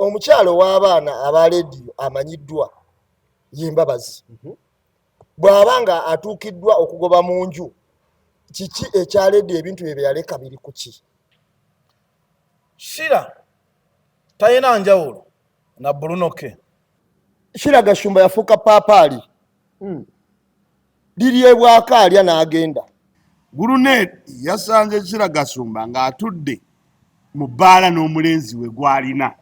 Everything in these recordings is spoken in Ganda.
omukyalo w'abaana aba leediyo amanyiddwa y'Embabazi. Bw'abanga atuukiddwa okugoba mu nju, kiki ekya leediyo ebintu bye yaleka biri ku ki? Shira tayina njawulo na Brunoke. Shira Gashumba yafuuka paapaali. Liryebwako alya n'agenda. Gurunet yasanze Shira Gashumba ng'atudde mu bbaala n'omulenzi we gw'alina.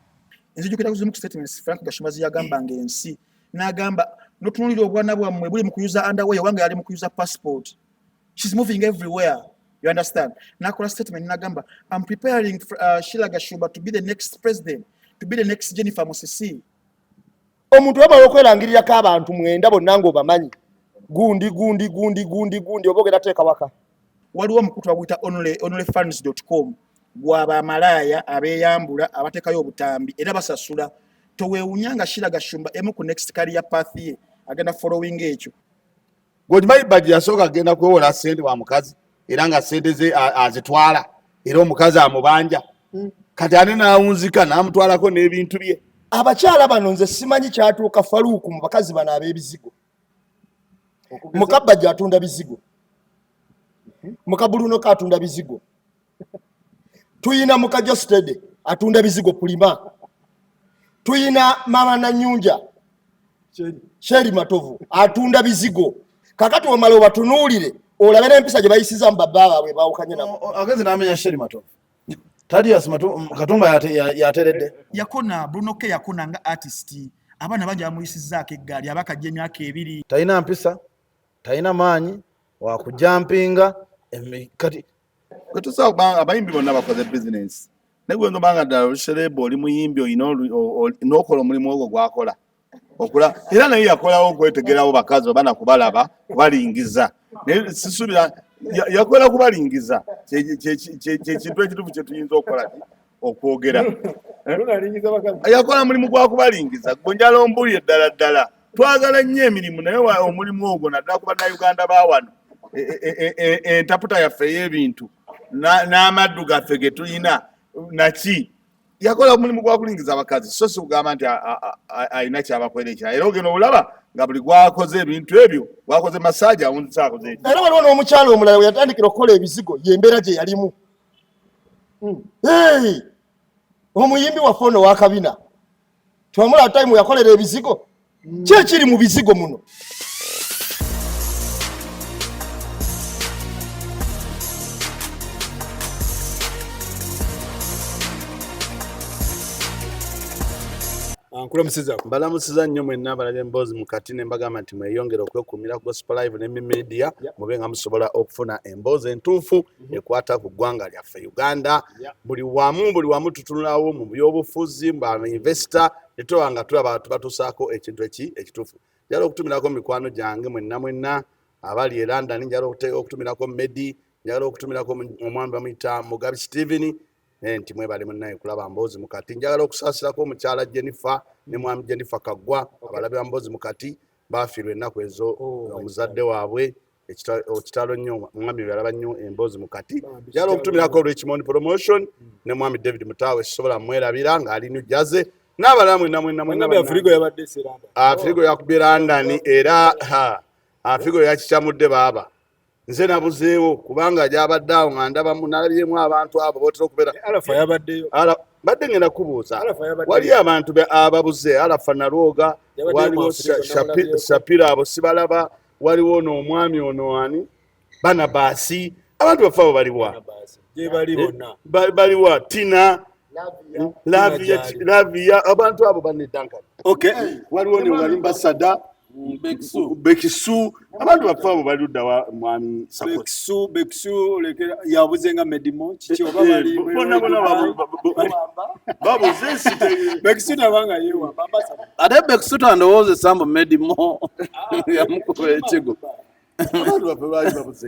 Nzijukira kuzimu statements Frank Gashumba yagambanga ensi n'agamba notunulira obwana bwammwe buli mu kuyuza underwear wange yali mu kuyuza passport. She's moving everywhere. You understand? Nakola statement n'agamba I'm preparing Shira Gashumba to be the next president, to be the next Jennifer Musisi. Omuntu wabala okwerangirirako abantu mwenda bonna ng'obamanyi. Gundi obogera teeka waka. Waliwo omukutu baguyita onlyfans.com gwaba amalaya abeeyambula abateekayo obutambi era basasula. Toweewunyanga Shira Gashumba emu ku next career path ye agenda following ekyo. Gwokimanyi Bajjo yasooka agenda kwewola ssente wa mukazi era nga ssente ze azitwala era omukazi amubanja. Kati ate n'awunzika n'amutwalako n'ebintu bye. Abakyala bano nze simanyi kyatuuka Faluuku mu bakazi bano ab'ebizigo. Muka Bajjo atunda bizigo. Muka Brunoke atunda bizigo. Tuyina muka Jostede atunda bizigo Pulima. Tuyina Mama Nanyunja Sheri Matovu atunda bizigo. Kakati wamala obatunuulire olabe n'empisa gye bayisiza mu baba baabwe baawukanye nabo. Agezi n'amenya Sheri Matovu. Tadias Katumba yateredde. Yakona Brunoke yakona nga artist. Abaana bangi bamuyisizzaako eggaali abakajja emyaka 2. Talina mpisa, talina maanyi wa kujampinga kati kwetusa abayimbi bonna bakoze business. Negwe ndo banga ddala Sherebo oli muyimbi oyina n'okola omulimu ogwo gwakola. Okula era naye yakolawo okwetegerawo bakazi obana kubalaba kubalingiza. Sisubira yakola kubalingiza. Kintu ekituufu kye tuyinza okukola okwogera. Yakola mulimu gwa kubalingiza. Gonjala ombulye ddala. Twagala nnyo emirimu naye omulimu ogwo naddala ku bannayuganda baawano. Entaputa yaffe y'ebintu n'amaddu gaffe ge tulina naki yakola omulimu gwa kulingiza abakazi so si kugamba nti alina kyabakwerekera era ogenda olaba nga buli gwakoze ebintu ebyo gwakoze masaaji awunzisa akoze era waliwo n'omukyalo omulala we yatandikira okukola ebizigo y'embeera gye yalimu. Omuyimbi waffe ono wakabina twamula time yakolera ebizigo ki ekiri mu bizigo muno. Mbalamusiza nnyo mwenna abalabye Emboozi Mukati ne mbagamba nti mweyongera okwekuumira ku Gospel Live ne Media mube nga musobola okufuna emboozi entuufu ekwata ku ggwanga lyaffe Uganda. Buli wamu tutunulawo mu byobufuzi mu investor netowanga tulaba tubatusaako ekintu ekituufu. Njala okutumirako mikwano gyange mwenna abali e London, njala okutumirako Medi, njala okutumirako omwami bamuyita Mugabi Steven nti mwebale munnaye kulaba Emboozi Mukati. Njagala okusaasirako omukyala Jennifer ne mwami Jennifer Kaggwa abalabe Emboozi Mukati bafiirwa ennaku ezo omuzadde waabwe ekitalo nnyo mwami byalaba nnyo Emboozi Mukati. Njagala okutumirako Richmond Promotion ne mwami David Mutawe sobola mwerabira ng'ali New Jersey n'abalala mwenna Afrigo yakubye London era Afrigo yakikyamudde baaba. Nze nabuzeewo kubanga gyabadde awo nga ndaba nalabyemu abantu abo bootera okubeera Alafa yabaddeyo badde ngenda kubuuza wali abantu ababuze Alafa Nalwoga waliwo Shapira abo sibalaba waliwo n'omwami ono ani Banabaasi abantu baffe abo baliwa baliwa Tina Lavia abantu abo baneddanka waliwo ne Walimba Sada Bekisu abantu baffe abo baludda wa mwami Bekisu lekera yabuzenga Medimo kichi oba bali babuze site Bekisu nabanga yewa bambasa ate Bekisu tandowooza Sambo Medimo yamukuba ekigo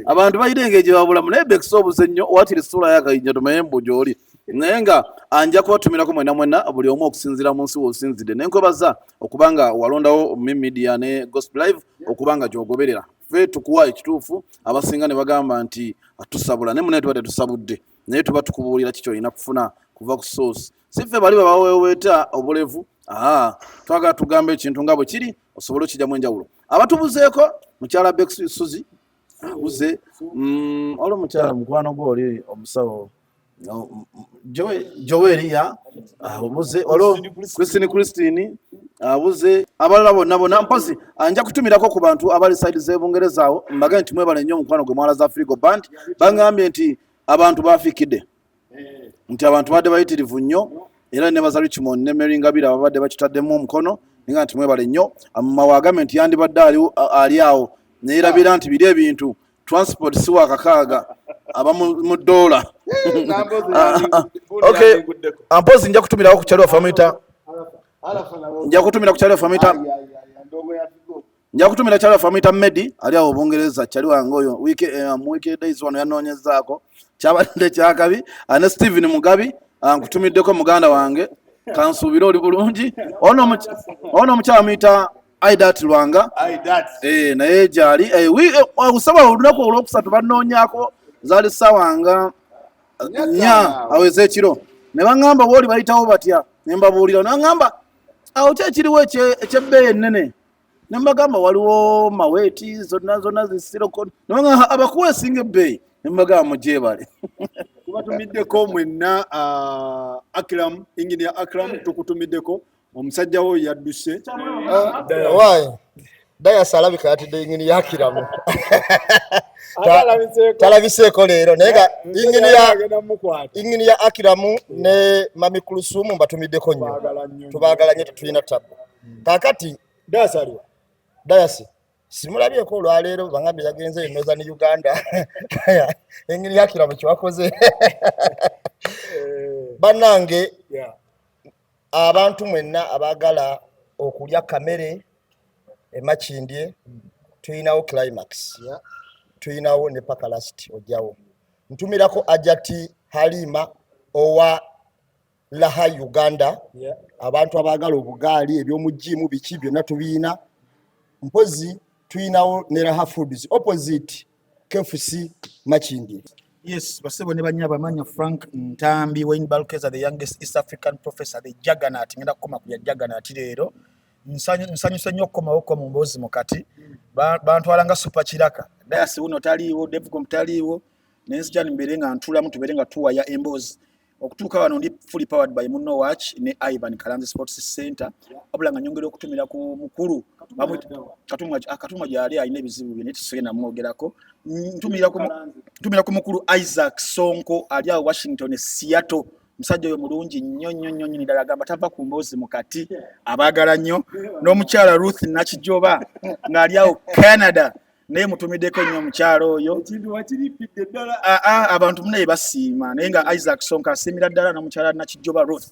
abantu bayirengeje babulamu naye Bekisu obuze nnyo watiri sula yakayinja tumayembo gyoli naye nga anja kubatumirako mwenna buli omu okusinzira mu nsi wosinzidde nenkwebaza okubanga walondawo Media ne Gospel Live okubanga gyogoberera ffe tukuwa ekituufu abasinga ne bagamba nti atusabula ne munne tuba tetusabudde naye tuba tukubuulira kiki olina kufuna kuva ku source siffe bali babaweweeta obulevu twagala tugambe ekintu nga bwe kiri osobole okijjamu enjawulo abatubuzeeko mukyala Bex Suzi abuze olwo mukyala mukwano gwoli omusawo Joelia abuze olwo Christine abuze abalala bonna mpozi anja kutumirako ku bantu abali side z'Ebungereza awo mbaga nti mwebale nnyo omukwano gwe mwala za Africa Band bangambye nti abantu bafikidde nti abantu badde bayitirivu nnyo era ne baza Richmond ne Mary Ngabira babadde bakitaddemu omukono ninga nti mwebale nnyo amawagame nti yandibadde ali awo neerabira nti biri ebintu transport si wakakaaga aba mu dola okay ampozi nja kutumirako ku kyali wa famita nja kutumira kyali wa famita Medi ali awo Bungereza kyali wange oyo weekend days wano yanoonyezaako kyabadde kyakabi ane Steven Mugabi nkutumiddeko muganda wange kansuubira oli bulungi ono omukyala muyita Aidat Lwanga naye gyali osaba olunaku olwokusatu banoonyaako zaali ssawanga 4 aweze ekiro ne baŋŋamba booli bayitawo batya ne mbabuulira naŋŋamba awo kyekiriwo ekyebbeeyi ennene ne mbagamba waliwo maweeti zonna zisiroko ne baŋŋamba abakuwa esinga ebbeeyi ne mbagamba mugyebale tubatumiddeko mwenna Akram Engineer Akram tukutumiddeko omusajja wo yadduse Dayas alabika yatidde Engineer Akram talabiseeko leero naye nga Engineer Akram ne Mami Kulusumu mbatumiddeko nnyo tubaagala nnyo tetulina ttabu kaakati Dayas simulabyeko olwaleero bangambye yagenze Northern Uganda Engineer Akram kyewakoze bannange abantu mwenna abaagala okulya kamere emakindye tuyinawo Climax tuyinawo ne paka last ojjawo ntumirako Ajati Halima owa Laha Uganda abantu abaagala obugaali eby'omujimu biki byonna tubiina mpozi tuyinawo ne Laha Foods opposite KFC Makindye. Yes, basebo ne banya bamanya Frank Ntambi Wayne Balkeza the youngest East African professor the Juggernaut ngenda kukoma ku Juggernaut leero nsanyusa nnyo okukomawo mu Mboozi Mukati bantwalanga super kiraka Dayas uno taliiwo Devcom taliiwo nensijani mbere nga ntulamu tubere nga tuwa ya Emboozi okutuuka wano ndi fully powered by Muno Watch ne Ivan Kalanzi Sports Center wabula nga nyongera okutumira ku mukulu katumwa gyali alina ebizibu bye netusogenda mwogerako ntumira ku mukulu Isaac Sonko ali awo Washington Seattle musajja oyo mulungi nnyo ddala agamba tava ku Mboozi Mukati abaagala nnyo n'omukyala Ruth Nakijoba ng'ali awo Canada naye mutumiddeko nnyo omukyalo oyo abantu munaye basiima naye nga Isaac Sonko asiimira ddala n'omukyala Nakijoba Ruth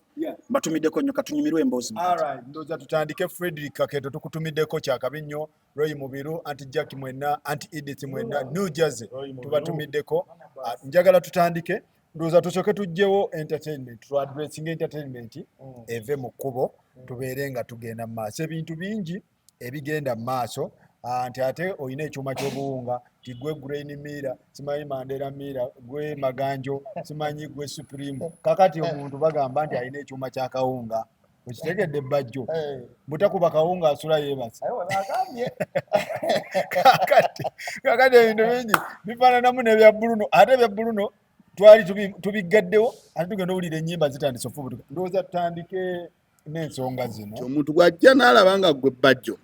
batumiddeko nnyo katunyumirwe Mboozi Mukati. Ndoza tutandike Frederick Kaketo tukutumiddeko kyakabi nnyo Roy Mubiru anti Jack mwenna anti Edith mwenna New Jersey tubatumiddeko njagala tutandike ndoza tusoke tujjewo entertainment to addressing entertainment eve mu kkubo tubeere nga tugenda mu maaso ebintu bingi ebigenda mu maaso anti ate oyina ekyuma ky'obuwunga ti gwe Grain Mira simanyi Mandela Mira gwe Maganjo simanyi gwe Supreme kakati omuntu bagamba nti alina ekyuma ky'akawunga okitegedde Bajjo butakuba kawunga asula yeebase kakati ebintu bingi bifaananamu n'ebya Bruno ate ebya Bruno twali tubigaddewo ate tugenda owulira ennyimba zitandise ofubutuka ndowooza tutandike n'ensonga zino omuntu gw'ajja n'alaba nga gwe Bajjo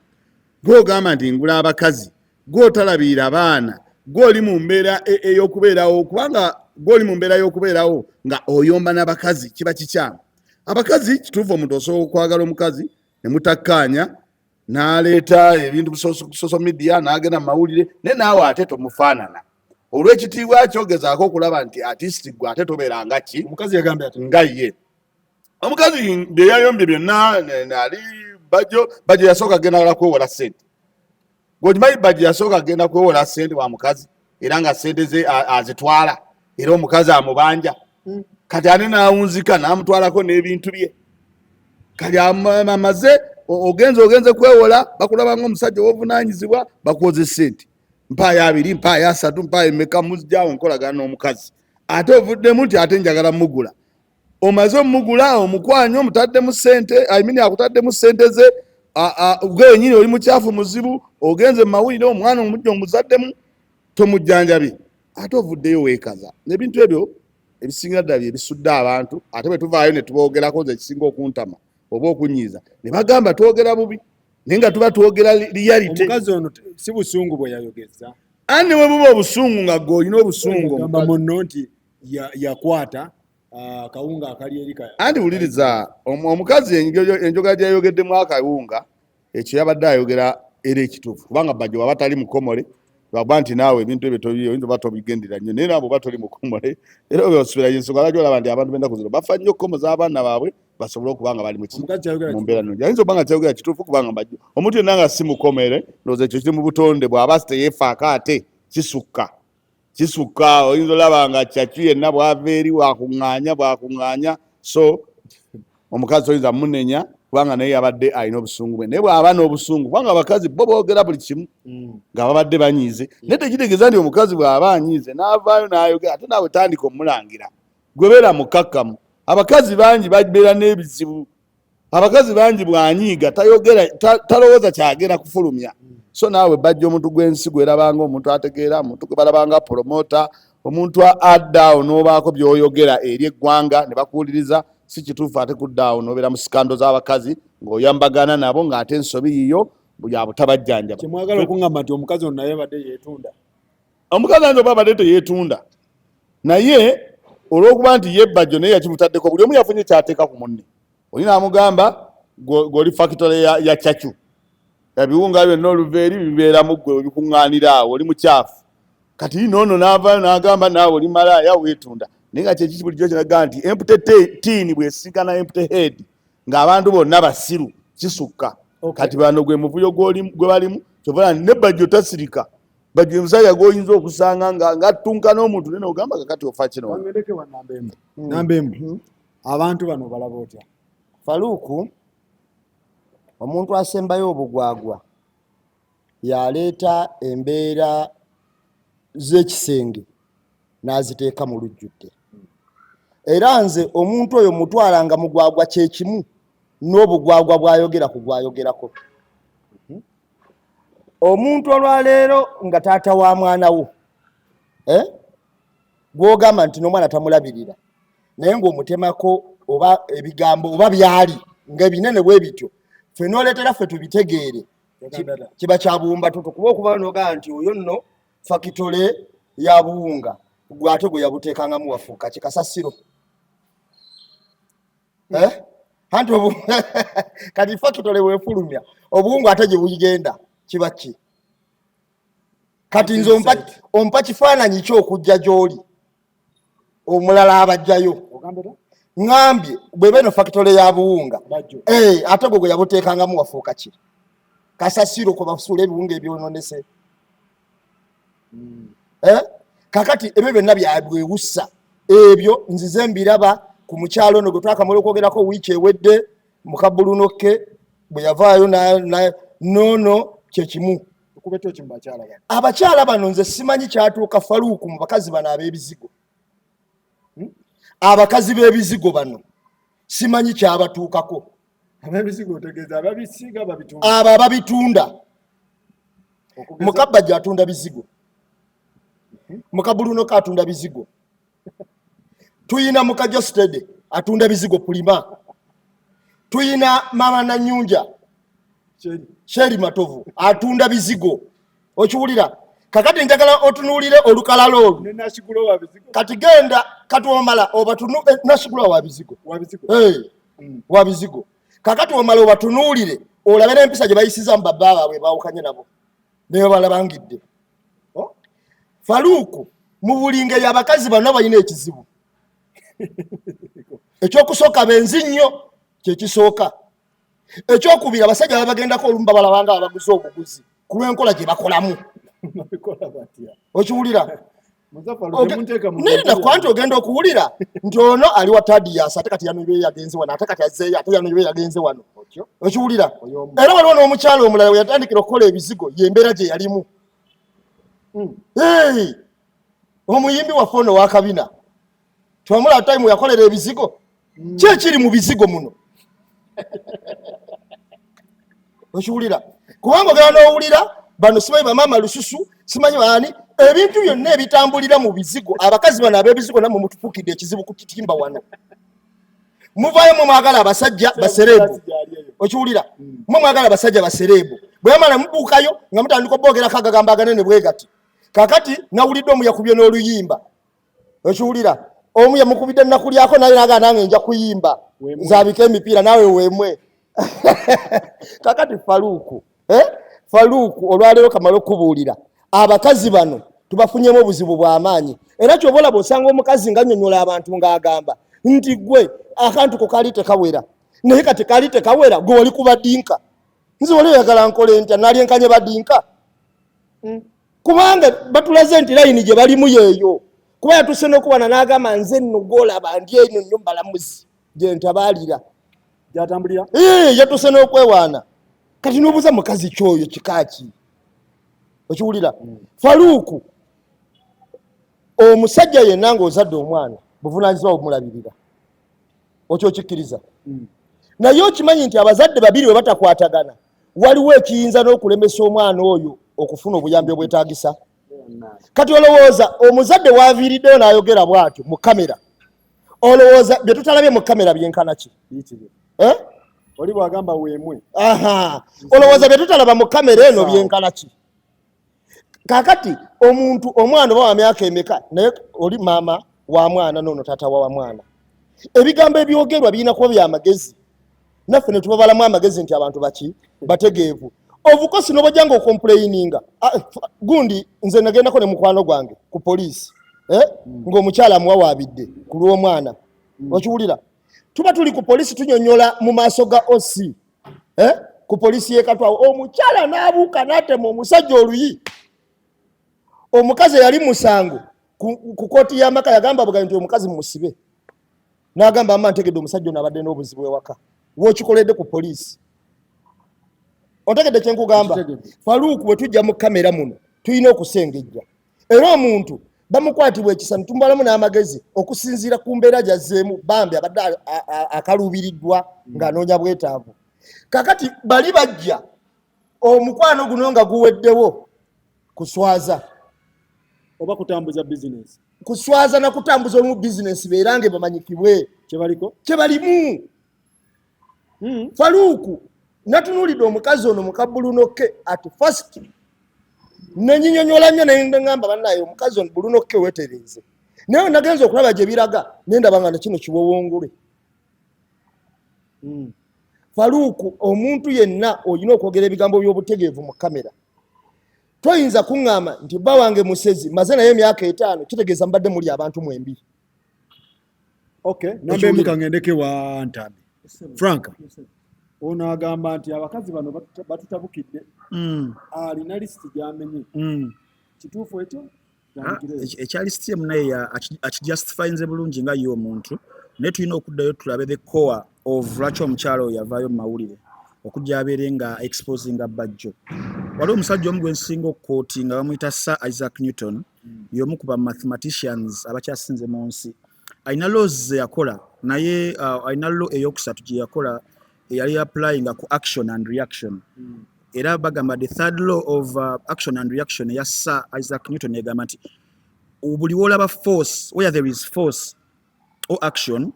gw'ogamba nti ngula abakazi gw'otalabiira abaana gw'oli mu mbeera ey'okubeerawo kubanga gw'oli mu mbeera y'okubeerawo nga oyomba n'abakazi kiba kikyamu abakazi kituufu omuntu osobola okwagala omukazi ne mutakkaanya n'aleeta ebintu ku social media n'agenda mu mawulire naye naawe ate tomufaanana olw'ekitiibwa kyogezaako okulaba nti artist gwe ate tobeera nga ki omukazi yagambye ati nga ye omukazi bye yayombye byonna ali Bajjo yasooka agenda kwewola ssente gwekimanyi Bajjo yasooka agenda kwewola ssente wa mukazi era nga ssente ze azitwala era omukazi amubanja kati ate n'awunzika n'amutwalako n'ebintu bye kati amaze ogenze kwewola bakulaba ng'omusajja w'obuvunaanyizibwa bakuwoze ssente mpaayo 2 mpaayo 3 mpaayo meka muzijaawo nkolagana n'omukazi ate ovuddemu nti ate njagala mugula omaze omugula omukwanya omutaddemu ssente akutaddemu ssente ze gwenyini oli mukyafu muzibu ogenze mu mawulire omwana omujja omuzaddemu tomujjanjabi ate ovuddeyo weekaza nebintu ebyo ebisingira ddala ebisudde abantu ate bwe tuvaayo ne tuboogerako nze ekisinga okuntama oba okunyiiza ne bagamba twogera bubi naye nga tuba twogera reality. Omukazi ono si busungu bwe yayogeza andi we buba obusungu nga gw'olina obusungu gamba munno nti yakwata akawunga akali eri andi wuliriza omukazi enjogera gyayogeddemu akawunga ekyo yabadde ayogera era ekituufu kubanga Bajjo waba tali mukomole lwagba nti naawe ebintu ebyo oyinza oba tobigendera nnyo naye nabo oba toli mukomole era obasubira ensonga lwaki olaba nti abantu benda kuziro bafa nnyo okukomoza abaana baabwe basobole okuba nga bali mu mbeera nnungi ayinza oba nga kyayogera kituufu kubanga Bajjo omuntu yenna nga si mukomere ndowooza ekyo kiri mu butonde bw'aba teyeefaako ate kisukka oyinza olaba nga kyakyu yenna bw'ava eri bwakuŋŋaanya so omukazi oyinza munenya kubanga naye yabadde alina obusungu bwe naye bw'aba n'obusungu kubanga abakazi bo boogera buli kimu nga babadde banyiize naye tekitegeeza nti omukazi bw'aba anyiize n'avaayo n'ayogera ate naawe tandika omulangira gwe beera mukakkamu. Abakazi bangi babeera n'ebizibu abakazi bangi bw'anyiiga tayogera talowooza kyagenda kufulumya so naawe Bajjo omuntu gw'ensi gwerabanga omuntu ategeera omuntu gwe balabanga promota omuntu addaawo n'obaako by'oyogera eri eggwanga ne bakuwuliriza si kituufu ate kuddaawo n'obeera mu sikando z'abakazi ng'oyambagana nabo ng'ate ensobi yiyo butabajjanjaba. Kyemwagala okuŋŋamba nti omukazi ono naye badde yeetunda omukazi anti oba abadde teyeetunda naye olw'okuba nti ye Bajjo naye yakimutaddeko buli omu yafunye kyateeka ku munne olina amugamba gw'oli fakitole ya kyakyu ebiwunga byonna oluva eri bibeeramu ggwe obikuŋŋaanira awo oli mukyafu kati noono n'avaayo n'agamba naawe oli malaaya weetunda naye nga kyekiki bulijjo kiraga nti empty tin bw'esinkana empty head ng'abantu bonna basiru kisukka kati bano gwe muvuyo gwe balimu kyova ne Bajjo tasirika Bajjo omusajja gw'oyinza okusanga ng'attunka n'omuntu nene ogamba kakati ofa kino wangedeke wa Nambembo abantu bano balaba otya Faluku omuntu asembayo obugwagwa yaleeta embeera z'ekisenge n'aziteeka mu lujjudde era nze omuntu oyo mutwalanga mugwagwa kyekimu n'obugwagwa bw'ayogera ku gwayogerako omuntu olwaleero nga taata wa mwana wo gw'ogamba nti n'omwana tamulabirira naye ng'omutemako oba ebigambo oba byali ng'ebinene bwe bityo ffe n'oleetera ffe tubitegeere kiba kya buwumbatutu kuba okuba n'ogamba nti oyo nno fakitole ya buwunga gwate gwe yabuteekangamu wafuuka kikasasiro anti kati fakitole weefulumya obuwunga ate gye buyigenda kiba ki kati nze ompa kifaananyi ky'okujja gy'oli omulala abajjayo ŋambye bweba eno fakitole ya buwunga ate gwe yabuteekangamu wafuuka ki kasasiro kwe basuula ebiwunga ebyononese kakati ebyo byonna byabwewussa ebyo nzize mbiraba ku mukyalo ono gwe twakamala okwogerako wiiki ewedde mukabulunokke bwe yavaayo noono kyekimu abakyala bano nze simanyi kyatuuka Faluuku mu bakazi bano ab'ebizigo abakazi b'ebizigo bano simanyi kyabatuukako abo ababitunda Mukabajjo atunda bizigo Mukabulunoka atunda bizigo tuyina Mukajjo Stede atunda bizigo Pulima tuyina Mama Nanyunja Sheri Matovu atunda bizigo okiwulira kakati njagala otunuulire olukalala olwo kati genda kati omala nashigula wa bizigo kakati omala obatunuulire olabe n'empisa gye bayisiza mu babba baabwe baawukanye nabo naye balabangidde Faluuku mu buli ngeri abakazi bano balina ekizibu ekyokusooka benzi nnyo kyekisooka ekyokubiri abasajja babagendako olumba balabanga abaguzi obuguzi ku lw'enkola gye bakolamu okiwulira nirina kwanti ogenda okuwulira nti ono ali wa Tadias ate kati yanobye yagenze wano ate kati azzeeyo ate yanobye yagenze wano okiwulira era waliwo n'omukyalo omulala we yatandikira okukola ebizigo yembeera gye yalimu omuyimbi waffe ono wakabina twamula time yakolera ebizigo kyekiri mu bizigo muno okiwulira kubanga ogenda n'owulira bano simanyi bamaama lususu simanyi baani ebintu byonna ebitambulira mu bizigo abakazi bano ab'ebizigo namwe mutufuukidde ekizibu ku kitimba wano muvaayo mwe mwagala abasajja basereebu okiwulira mwe mwagala abasajja basereebu bwe yamala mubuukayo nga mutandika oboogerako agagamba aganene bwe gati kakati nawulidde omu yakubye n'oluyimba okiwulira omu yamukubidde nakulyako naye naga nange nja kuyimba nzaabika emipiira naawe weemwe kakati faluuku olwaleero kamala okubuulira abakazi bano tubafunyemu obuzibu bw'amaanyi era kyoba olaba osanga omukazi nga annyonnyola abantu ng'agamba nti gwe akantu ko kaali tekawera naye kati kaali tekawera gwe wali kubadinka nze wali oyagala nkole ntya nalyenkanye badinka kubanga batulaze nti layini gye balimu yeeyo kuba yatuse n'okubana n'agamba nze nno gwolaba ndi eno nnyo mbalamuzi gye ntabaalira gyatambulira yatuse n'okwewaana kati n'obuuza mukazi kyoyo kikaaki okiwulira faluuku omusajja yenna ng'ozadde omwana buvunaanyizibwa obumulabirira okyokikkiriza naye okimanyi nti abazadde babiri bwe batakwatagana waliwo ekiyinza n'okulemesa omwana oyo okufuna obuyambi obwetaagisa kati olowooza omuzadde waaviiriddeyo n'ayogera bw'atyo mu kamera olowooza bye tutalabye mu kamera byenkana ki oli bwagamba weemwe olowooza bye tutalaba mu kamera eno byenkana ki kakati omuntu omwana oba wa myaka emeka naye oli maama wa mwana noono taata wa mwana ebigambo ebyogerwa birina kuba byamagezi naffe ne tubabalamu amagezi nti abantu baki bategeevu obukosi n'obajjanga okompuleyininga gundi nze nagendako ne mukwano gwange ku poliisi ng'omukyala amuwawaabidde ku lw'omwana okiwulira tuba tuli ku poliisi tunyonyola mu maaso ga osi ku poliisi y'ekatwawo omukyala n'abuuka n'atema omusajja oluyi omukazi eyali musango ku kooti y'amaka yagamba bugani nti omukazi mumusibe n'agamba ama ntegedde omusajja ono abadde n'obuzibu ewaka w'okikoledde ku poliisi otegedde kyenkugamba faluuku bwe tujja mu kamera muno tulina okusengejja era omuntu bamukwatibwa ekisa nitumbalamu n'amagezi okusinziira ku mbeera gyazzeemu bambi abadde akaluubiriddwa ng'anoonya bwetaavu kakati bali bajja omukwano guno nga guweddewo kuswaza oba kutambuza bizinesi kuswaza na kutambuza olumu bizinesi beerange bamanyikibwe kyebalimu faluuku natunuulidde omukazi ono mukabbulunokke ati first nenyinyonyola nnyo nengamba bannaye omukazi ono bulunokke weetereeze naye nagenza okulaba gye biraga nendaba nga nakino kiwowongole faluuku omuntu yenna olina okwogera ebigambo by'obutegeevu mu kamera toyinza kuŋŋamba nti bba wange musezi maze naye emyaka 5 kitegeeza mbadde muli abantu mwembi nambe mukangendeke wa ntambi Frank ono agamba nti abakazi bano batutabukidde alina lisiti gyamenye kituufu ekyo ekya lisiti emu naye akijustifyinze bulungi nga ye omuntu naye tulina okuddayo tulabe the core of lwaki omukyalo oyo yavaayo mu mawulire okujja abeere nga exposinga Bajjo waliwo omusajja omu gwe nsinga okukooti nga bamuyita Sir Isaac Newton y'omu ku ba mathematicians abakyasinze mu nsi alina laws ze yakola naye alina law eyokusatu gye yakola yali applying ku action and reaction era bagamba the third law of action and reaction ya Sir Isaac Newton egamba nti buli wolaba force where there is force or action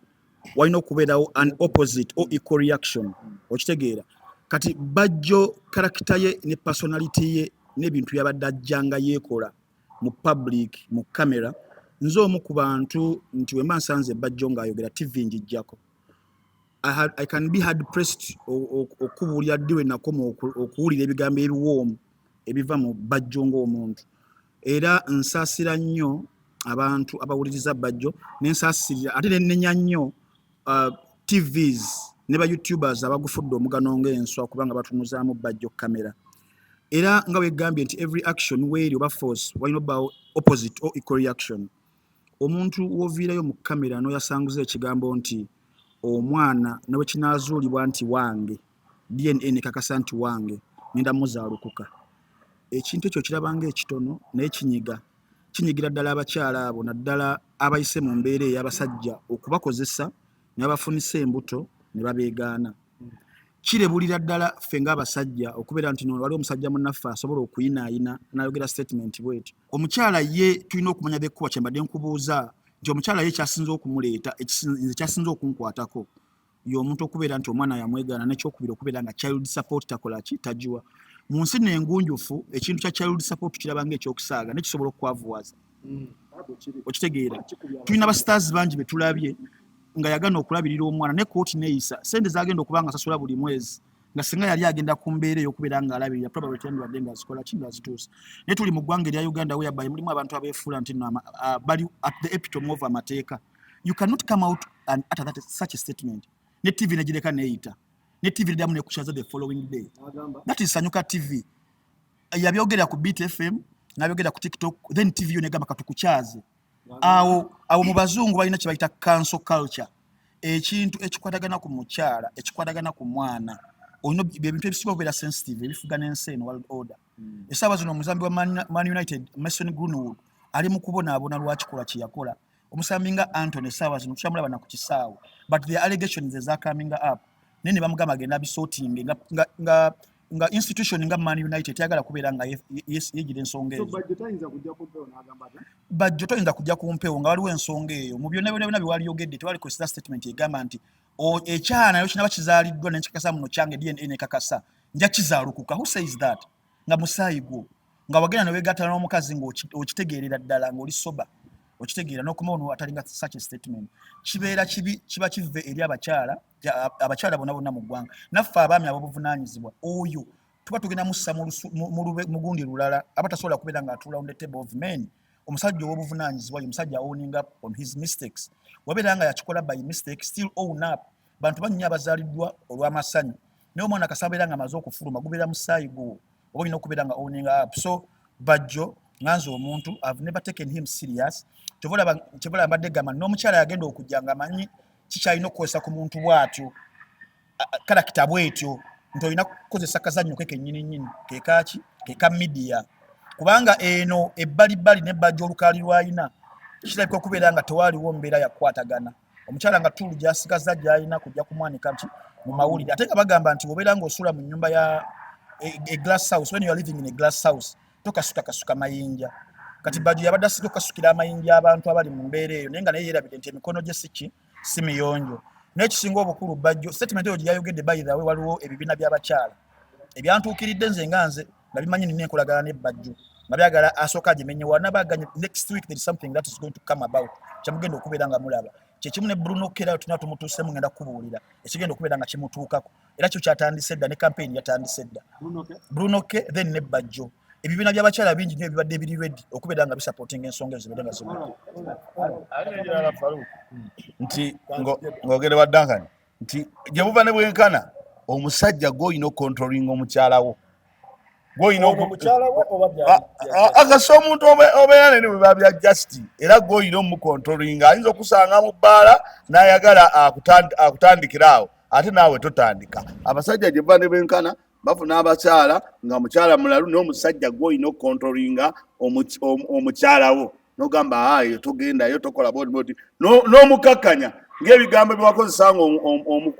walina okubeerawo an opposite or equal reaction okitegeera kati Bajjo karakita ye ne personality ye n'ebintu yabadde ajjanga yeekola mu public mu kamera nze omu ku bantu nti wemba nsanze Bajjo ng'ayogera TV njijjako I can be hard pressed okubuulira ddi we nakoma okuwulira ebigambo ebiwoomu ebiva mu Bajjo ng'omuntu era nsaasira nnyo abantu abawuliriza Bajjo nensaasirira ate nennenya nnyo TVs ne ba YouTubers abagufudde omugano ng'enswa kubanga batunuzaamu Bajjo kamera era nga wegambye nti every action weeri oba force walina obbawo opposite or equal reaction omuntu w'oviirayo mu kamera n'oyasanguza ekigambo nti omwana nawe kinaazuulibwa nti wange DNA nekakasa nti wange ngenda muzaalukuka ekintu ekyo kirabanga ekitono naye kinyigira ddala abakyala abo naddala abayise mu mbeera ey'abasajja okubakozesa ne bafunisa embuto ne babeegaana. Kirebulira ddala ffe ng'abasajja okubeera nti waliwo omusajja munnaffe asobola okuyinaayina n'ayogera statement bw'eti. Omukyala ye tulina okumanya bekkuba kye mbadde nkubuuza nti omukyala ye kyasinze okumuleeta nze kyasinze okunkwatako y'omuntu okubeera nti omwana yamwegaana n'ekyokubiri okubeera nga child support takola ki tagiwa. Mu nsi nengunjufu ekintu kya child support kiraba ng'ekyokusaaga nekisobola okukwavuwaza. Okitegeera tulina basitaazi bangi be tulabye nga yagana okulabirira omwana ne kooti neeyisa sente zagenda okuba nga asasula buli mwezi nga singa yali agenda ku mbeera ey'okubeera nga alabirira probably tandibadde nga azikola ki ng'azituusa. Naye tuli mu ggwanga erya Uganda whereby mulimu abantu abeefuula nti bali at the epitome of amateeka. You cannot come out and utter that such a statement. Ne TV negireka neeyita ne TV neddamu nekukyaza the following day. That is Sanyuka TV. Yabyogera ku Beat FM n'abyogera ku TikTok then TV yo negamba katukukyaze. Awo mu bazungu balina kye bayita cancel culture. Ekintu ekikwatagana ku mukyala ekikwatagana ku mwana olina ebintu ebisinga okubeera sensitive ebifuga n'ensi eno world order. Essaawa zino omuzambi wa Man United Mason Greenwood ali mu kubonaabona lwakikola kye yakola. Omusambi nga Anthony essaawa zino tukyamulaba na ku kisaawe but the allegations is coming up nene bamugamba agenda bisorting nga institution nga Man United yagala kubeera nga yegira ensonga ezo. Bajjo toyinza kujja ku mpewo nga waliwo ensonga eyo mu byonna byonna byewaliyogedde tewali kwesita statement egamba nti ekyana yo kinaba kizaaliddwa nekikakasa muno kyange DNA nekakasa nja kizaalukuka. Who says that? Nga musaayi gwo nga wagenda neweegattala n'omukazi ng'okitegeerera ddala ng'oli soba okitegeera n'okuma ono atalinga such a statement. Kibeera kibi kiba kive eri abakyala bonna mu ggwanga naffe abaami abobuvunaanyizibwa oyo tuba tugenda mussa mu gundi lulala abatasobola kubeera ng'atuula on the table of men. Omusajja ow'obuvunaanyizibwa ye musajja owning up on his mistakes. Wabeera nga yakikola by mistake still own up. Bantu bannya abazaaliddwa olw'amasanyu naye omwana kasabeera nga amaze okufuluma gubeera musaayi gwo oba olina okubeera nga owning up. So Bajjo nganze omuntu I've never taken him serious. Kyobola mbadde gamba n'omukyala yagenda okujja nga manyi kikyalina okukozesa ku muntu bw'atyo karakita bw'etyo nti olina kukozesa kazannyo ke kennyini kekaki keka media kubanga eno ebbalibbali ne Bajjo olukaali lw'alina kirabika okubeera nga tewaaliwo mbeera yakwatagana. Omukyala nga tuulu gy'asigaza gy'alina kujja kumwanika nti mu mawulire ate nga bagamba nti obeera ng'osula mu nnyumba ya a glass house when you are living in a glass house tokasuka mayinja. Kati Bajjo yabadde asiga okukasukira amayinja abantu abali mu mbeera eyo naye nga naye yeerabidde nti emikono gye si miyonjo. N'ekisinga obukulu Bajjo statement eyo gye yayogedde by the way waliwo ebibiina by'abakyala ebyantuukiridde nze nga bimanyi nina enkolagana ne Bajjo nga byagala asooka agimenyewa nabaganye next week there is something that is going to come about kyamugenda okubeera nga mulaba kyekimu ne Bruno Kera tulina tumutuusemu ngenda kukubuulira ekigenda okubeera nga kimutuukako era kyo kyatandise dda ne campaign yatandise dda Bruno Ke then ne Bajjo. Ebibiina by'abakyala bingi nyo ebibadde biri ready okubeera nga bisupporting ensonga ezo zibadde nga zimu. Nti ng'ogere wa Duncan nti gye buva ne bwenkana omusajja gw'olina okontroling omukyala wo akasa omuntu obeera nene bwe babya justi era gw'olina omukontrolinga ayinza okusanga mu bbaala n'ayagala akutandikira awo ate naawe totandika. Abasajja gye buva ne bwenkana bafuna abakyala nga mukyala mulalu n'omusajja gw'olina okukontrolinga omukyala wo n'ogamba ayo togendayo tokola bodi n'omukakkanya ng'ebigambo byewakozesa nga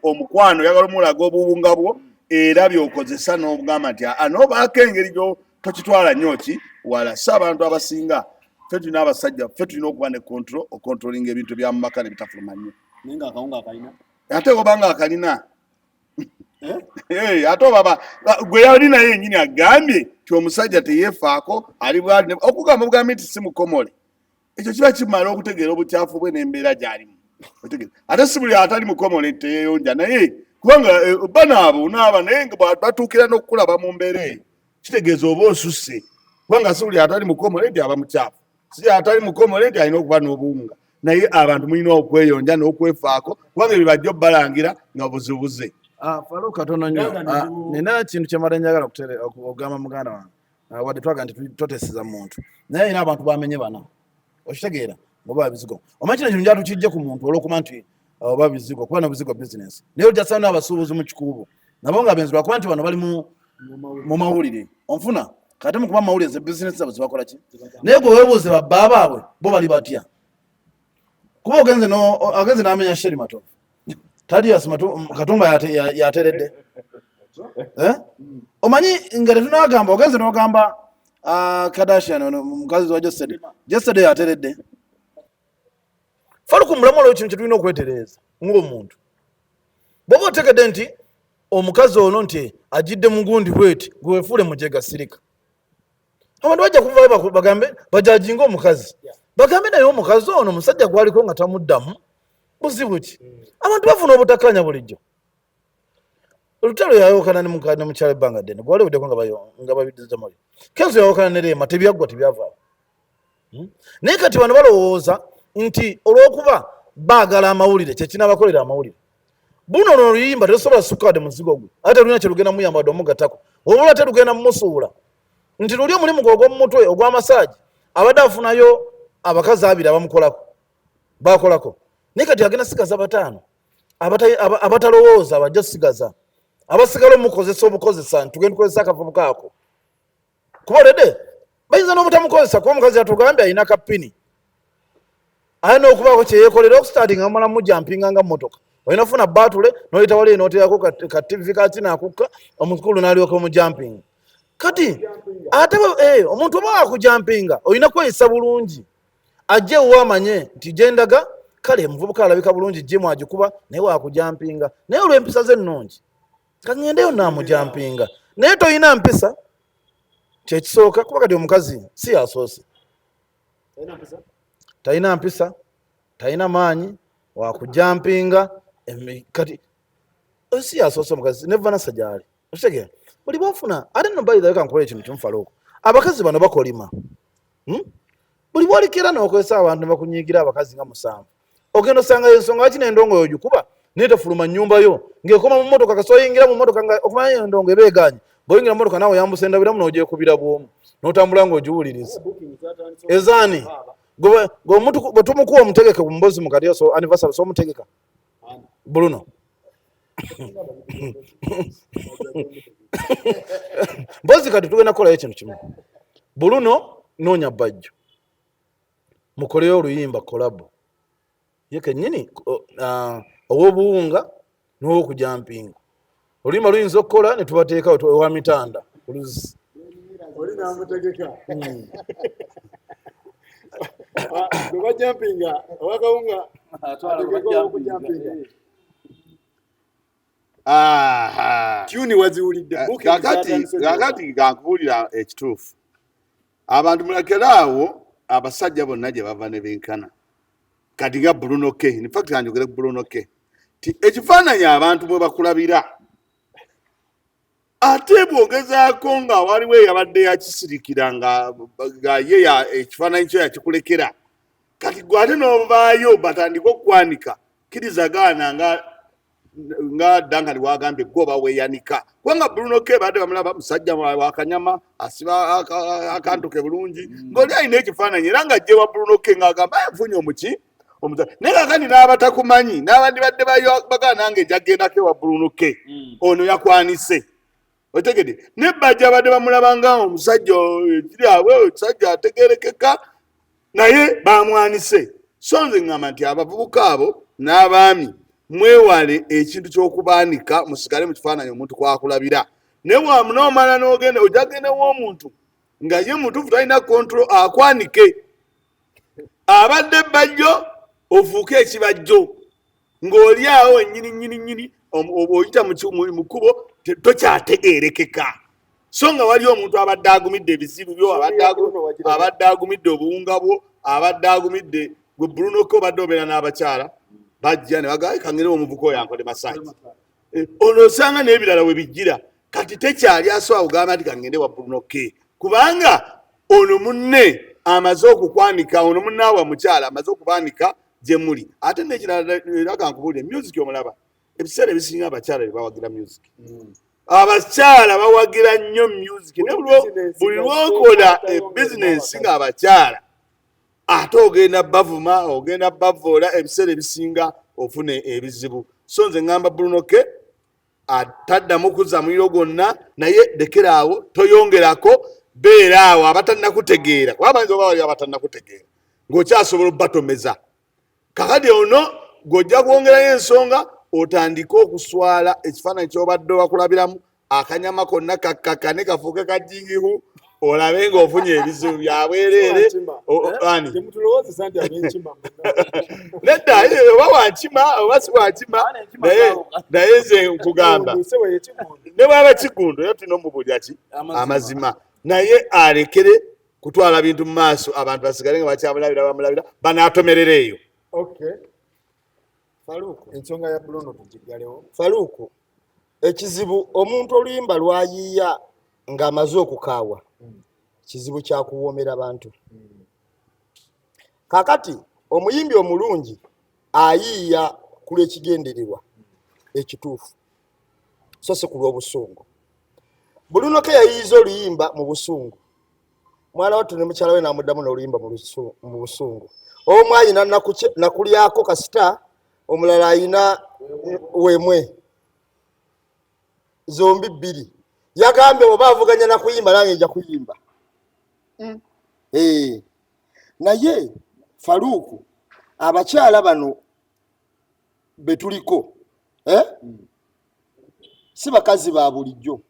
omukwano yagala omulaga obuwunga bwo era by'okozesa n'ogamba nti n'obaako engeri gyo tokitwala nnyo ki wala. Si abantu abasinga ffe tulina abasajja ffe tulina okuba ne okontrolinga ebintu bya mu maka ne bitafuluma nnyo ate obanga akalina ate obaba gwe yali naye yennyini agambye ti omusajja teyeefaako ali bwali okugamba bugambi nti si mukomole ekyo kiba kimala okutegeera obukyafu bwe n'embeera gy'alimu. Ate si buli atali mukomole teyeeyonja naye kubanga banaabo naaba naye nga batuukira n'okukulaba mu mbeera eyo kitegeeza oba osusse kubanga si buli atali mukomole nti aba mukyafu si atali mukomole nti alina okuba n'obuwunga naye abantu mulina okweyonja n'okwefaako kubanga ebyo bajja obbalangira nga buzibuze. Faruku katono nnyo nina kintu kyemala njagala okugamba muganda wange wadde twaga nti toteseza muntu naye ina abantu bamenye bana okitegeera oba bizigo omanyi kino kintu njatu kijje ku muntu olw'okuba nti oba bizigo kuba na bizigo business naye ojja kusanga n'abasuubuzi mu kikuubo nabo nga benzibwa kuba nti bano bali mu mawulire onfuna kati mu kuba mawulire ze business zabo zibakola ki naye gwe weebuuze babba baabwe bo bali batya kuba ogenze n'amenya Sheri Matovu Thaddeus Katumba yateredde omanyi nga tetunagamba ogenze n'ogamba Kardashian ono mukazi wa Yesterday yateredde faluku mulamu olwo kintu kyetulina okwetereeza ng'omuntu bw'oba otegedde nti omukazi ono nti ajidde mugundi bweti gwewefuule mujega sirika abantu bajja kuvayo bagambe bajajinga omukazi bagambe naye omukazi ono omusajja gwaliko nga tamuddamu buzibu ki abantu bafuna obutakkanya bulijjo olutalo yayawukana ne mukyalo ebbanga ddene gwalibuddeko nga babidizamuli kenzo yawukana ne Leema tebyaggwa tebyavaawo naye kati bano balowooza nti olw'okuba baagala amawulire kyekinabakolera amawulire buno oluyimba terusobola sukkaade muzigo gwe ate tulina kyelugenda muyambadde omugatako obula terugenda mumusuula nti luli omulimu gwe ogw'omumutwe ogw'amasaaji abadde afunayo abakazi abiri abamukolako bakolako naye kati agenda sigaza bataano abatalowooza abajja sigaza abasigala omukozesa obukozesa ntugenda tukozesa akavubuka ako kuba oledde bayinza n'obutamukozesa kuba omukazi atugambye alina kapini ayina okubaako kyeyekolera okustartinga amala mujampinga nga mmotoka olina funa batule noyita wali noteerako ka TV kati nakukka omukulu n'alyoka omujampinga kati ate omuntu oba wakujampinga olina kweyisa bulungi ajje ewamanye nti gyendaga kale muvubuka alabika bulungi gye mwagikuba naye wakujampinga naye olw'empisa ze ennungi kaŋŋendeyo naamujampinga naye toyina mpisa kyekisooka kuba kati omukazi si yasoose talina mpisa talina maanyi wakujampinga kati si yasoose omukazi nevanasa gyali okitegera buli bwafuna ate no bayithayo kankola ekintu kimufalooko abakazi bano bakolima buli bwolikira n'okozesa abantu nebakunyiigira abakazi nga 7 ogenda osangayo ensonga lwaki n'endongo yogikuba naye tefuluma nnyumba yo ng'ekoma mu mmotoka kasoyingira mu mmotoka nga okumanya endongo ebeeganye bw'oyingira mu mmotoka naawe oyambusa endabiramu n'ogyekubira bw'omu n'otambula ng'ogiwuliriza ezaani bwe tumukuwa omutegeke ku Mbozi mukati anniversary somutegeka Bruno Mbozi kati tugenda kukolayo ekintu kimu Bruno noonya Bajjo mukoleyo oluyimba kolabo ye kennyini ow'obuwunga n'ow'okujampinga oluyimba luyinza okukola ne tubateekawo ewa mitanda oluzi bajampinga owakawunga tuni waziwulidde kakati gankubuulira ekituufu abantu mulekerawo abasajja bonna gye bava ne benkana kati nga Bruno K in fact kanjogere Bruno K ti ekifaananyi abantu mwe bakulabira ate bw'ogezaako nga waliwo eyabadde yakisirikira nga ye ekifaananyi kyo yakikulekera kati gwe ate n'ovaayo batandika okukwanika kirizagaana nga Dankani wagambye gwoba weeyanika kubanga Bruno K badde bamulaba musajja wakanyama asiba akantu ke bulungi ng'oli alina ekifaananyi era nga jje wa Bruno K ng'agamba afunye omuki naye kakani n'abatakumanyi n'abandi badde bagala nange jaggendako ewa Bruno K ono yakwanise otegedde ne Bajjo badde bamulaba nga omusajja ekiri awe omusajja ategerekeka naye bamwanise so nze ŋŋamba nti abavubuka abo n'abaami mwewale ekintu ky'okubaanika musigale mu kifaananyi omuntu kwakulabira naye wamunoomala n'ogenda ojagendewo omuntu nga ye mutuufu talina kontrol akwanike abadde Bajjo ofuuke ekibajjo ng'oli awo ennyini oyita mu kkubo tokyategeerekeka so nga wali omuntu abadde agumidde ebizibu byo abadde agumidde obuwunga bwo abadde agumidde gwe Bruno K obadde obeera n'abakyala bajja ne bagaa kangerewo omuvuka oyo ankole masaaji ono osanga n'ebirala we bijjira kati tekyali asobola kugamba nti kangende wa Bruno K kubanga ono munne amaze okukwanika ono munnaawe mukyala amaze okubaanika gye muli ate n'ekirala era kankubuulire music omulaba ebiseera ebisinga abakyala bye bawagira music abakyala bawagira nnyo music ne buli lwokola ebizinesi ng'abakyala ate ogenda bavuma ogenda bavoola ebiseera ebisinga ofune ebizibu so nze ŋŋamba Bruno K ataddamu kuzza muliro gwonna naye lekeraawo toyongerako beera awo abatannakutegeera kuba bayinza oba wali abatannakutegeera ng'okyasobola obbatomeza kakati ono ng'ojja kwongerayo ensonga otandika okuswala ekifaananyi ky'obadde wakulabiramu akanyama konna kakkakane kafuuke kajingihu olabe ng'ofunye ebizibu bya bwereere nedda oba wankima oba si wankima naye nze nkugamba ne bwaba kigundo era tulina omubulira ki amazima naye alekere kutwala bintu mu maaso abantu basigale nga bakyamulabira bamulabira banaatomerera eyo. ensonga ya Bruno tugigalewo. Faluku, ekizibu omuntu oluyimba lwayiiya ng'amaze okukaawa kizibu kya kuwoomera bantu. Kakati omuyimbi omulungi ayiiya ku lw'ekigendererwa ekituufu so si ku lw'obusungu. Bruno ke yayiiza oluyimba mu busungu, mwana wattu ne mukyala we n'amuddamu n'oluyimba mu busungu. Omu ayina nakulyako kasita, omulala ayina wemwe, zombi bbiri. Yagambye oba avuganya na kuyimba nange nja kuyimba. Naye Faluku, abakyala bano betuliko si bakazi ba bulijjo,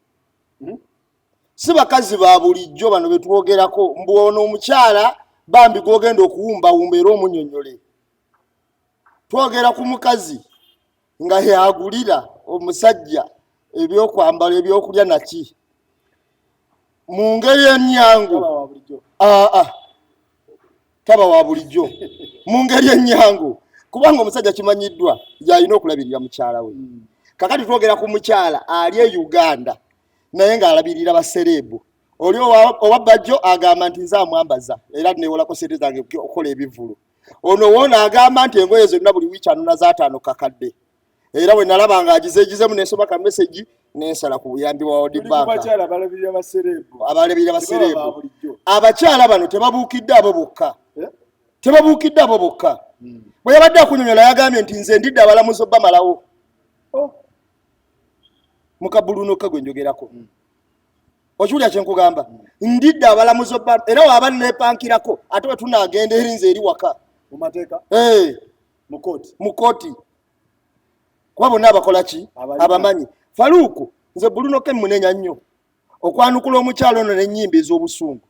si bakazi ba bulijjo bano betwogerako mbu ono omukyala bambi gwogenda okuwumbawumba era omunyonyole. Twogera ku mukazi nga yagulira omusajja ebyokwambala ebyokulya naki mu ngeri ennyangu. Taba wa bulijjo mu ngeri ennyangu, kubanga omusajja kimanyiddwa y'alina okulabirira mukyala we. Kakati twogera ku mukyala ali e Uganda naye ng'alabirira baserebu. Oli owa Bajjo agamba nti nze amwambaza era neewolako sente zange okukola ebivulu. Ono woona agamba nti engoye zonna buli wiiki anona za 5 kakadde. Era bwe nalaba ng'agizegizemu n'ensoma ka message n'ensala ku buyambi bwa World Bank. Abalabirira baserebu. Abalabirira baserebu. Abakyala bano tebabuukidde abo bokka. Tebabuukidde abo bokka. Bwe yabadde akunyonyola yagambye nti nze ndidde abalamuzi bamalawo. Mukabuluno kagwe njogerako. Okiwulira kye nkugamba? Ndidde abalamuzi era waba nepankirako ate bwe tunaagenda erinze eri waka. Mu mateeka? Mu kooti. Kuba bonna abakola ki? Abamanyi. Faluku, nze Bruno ke munenya nnyo okwanukula omukyala ono n'ennyimba ez'obusungu.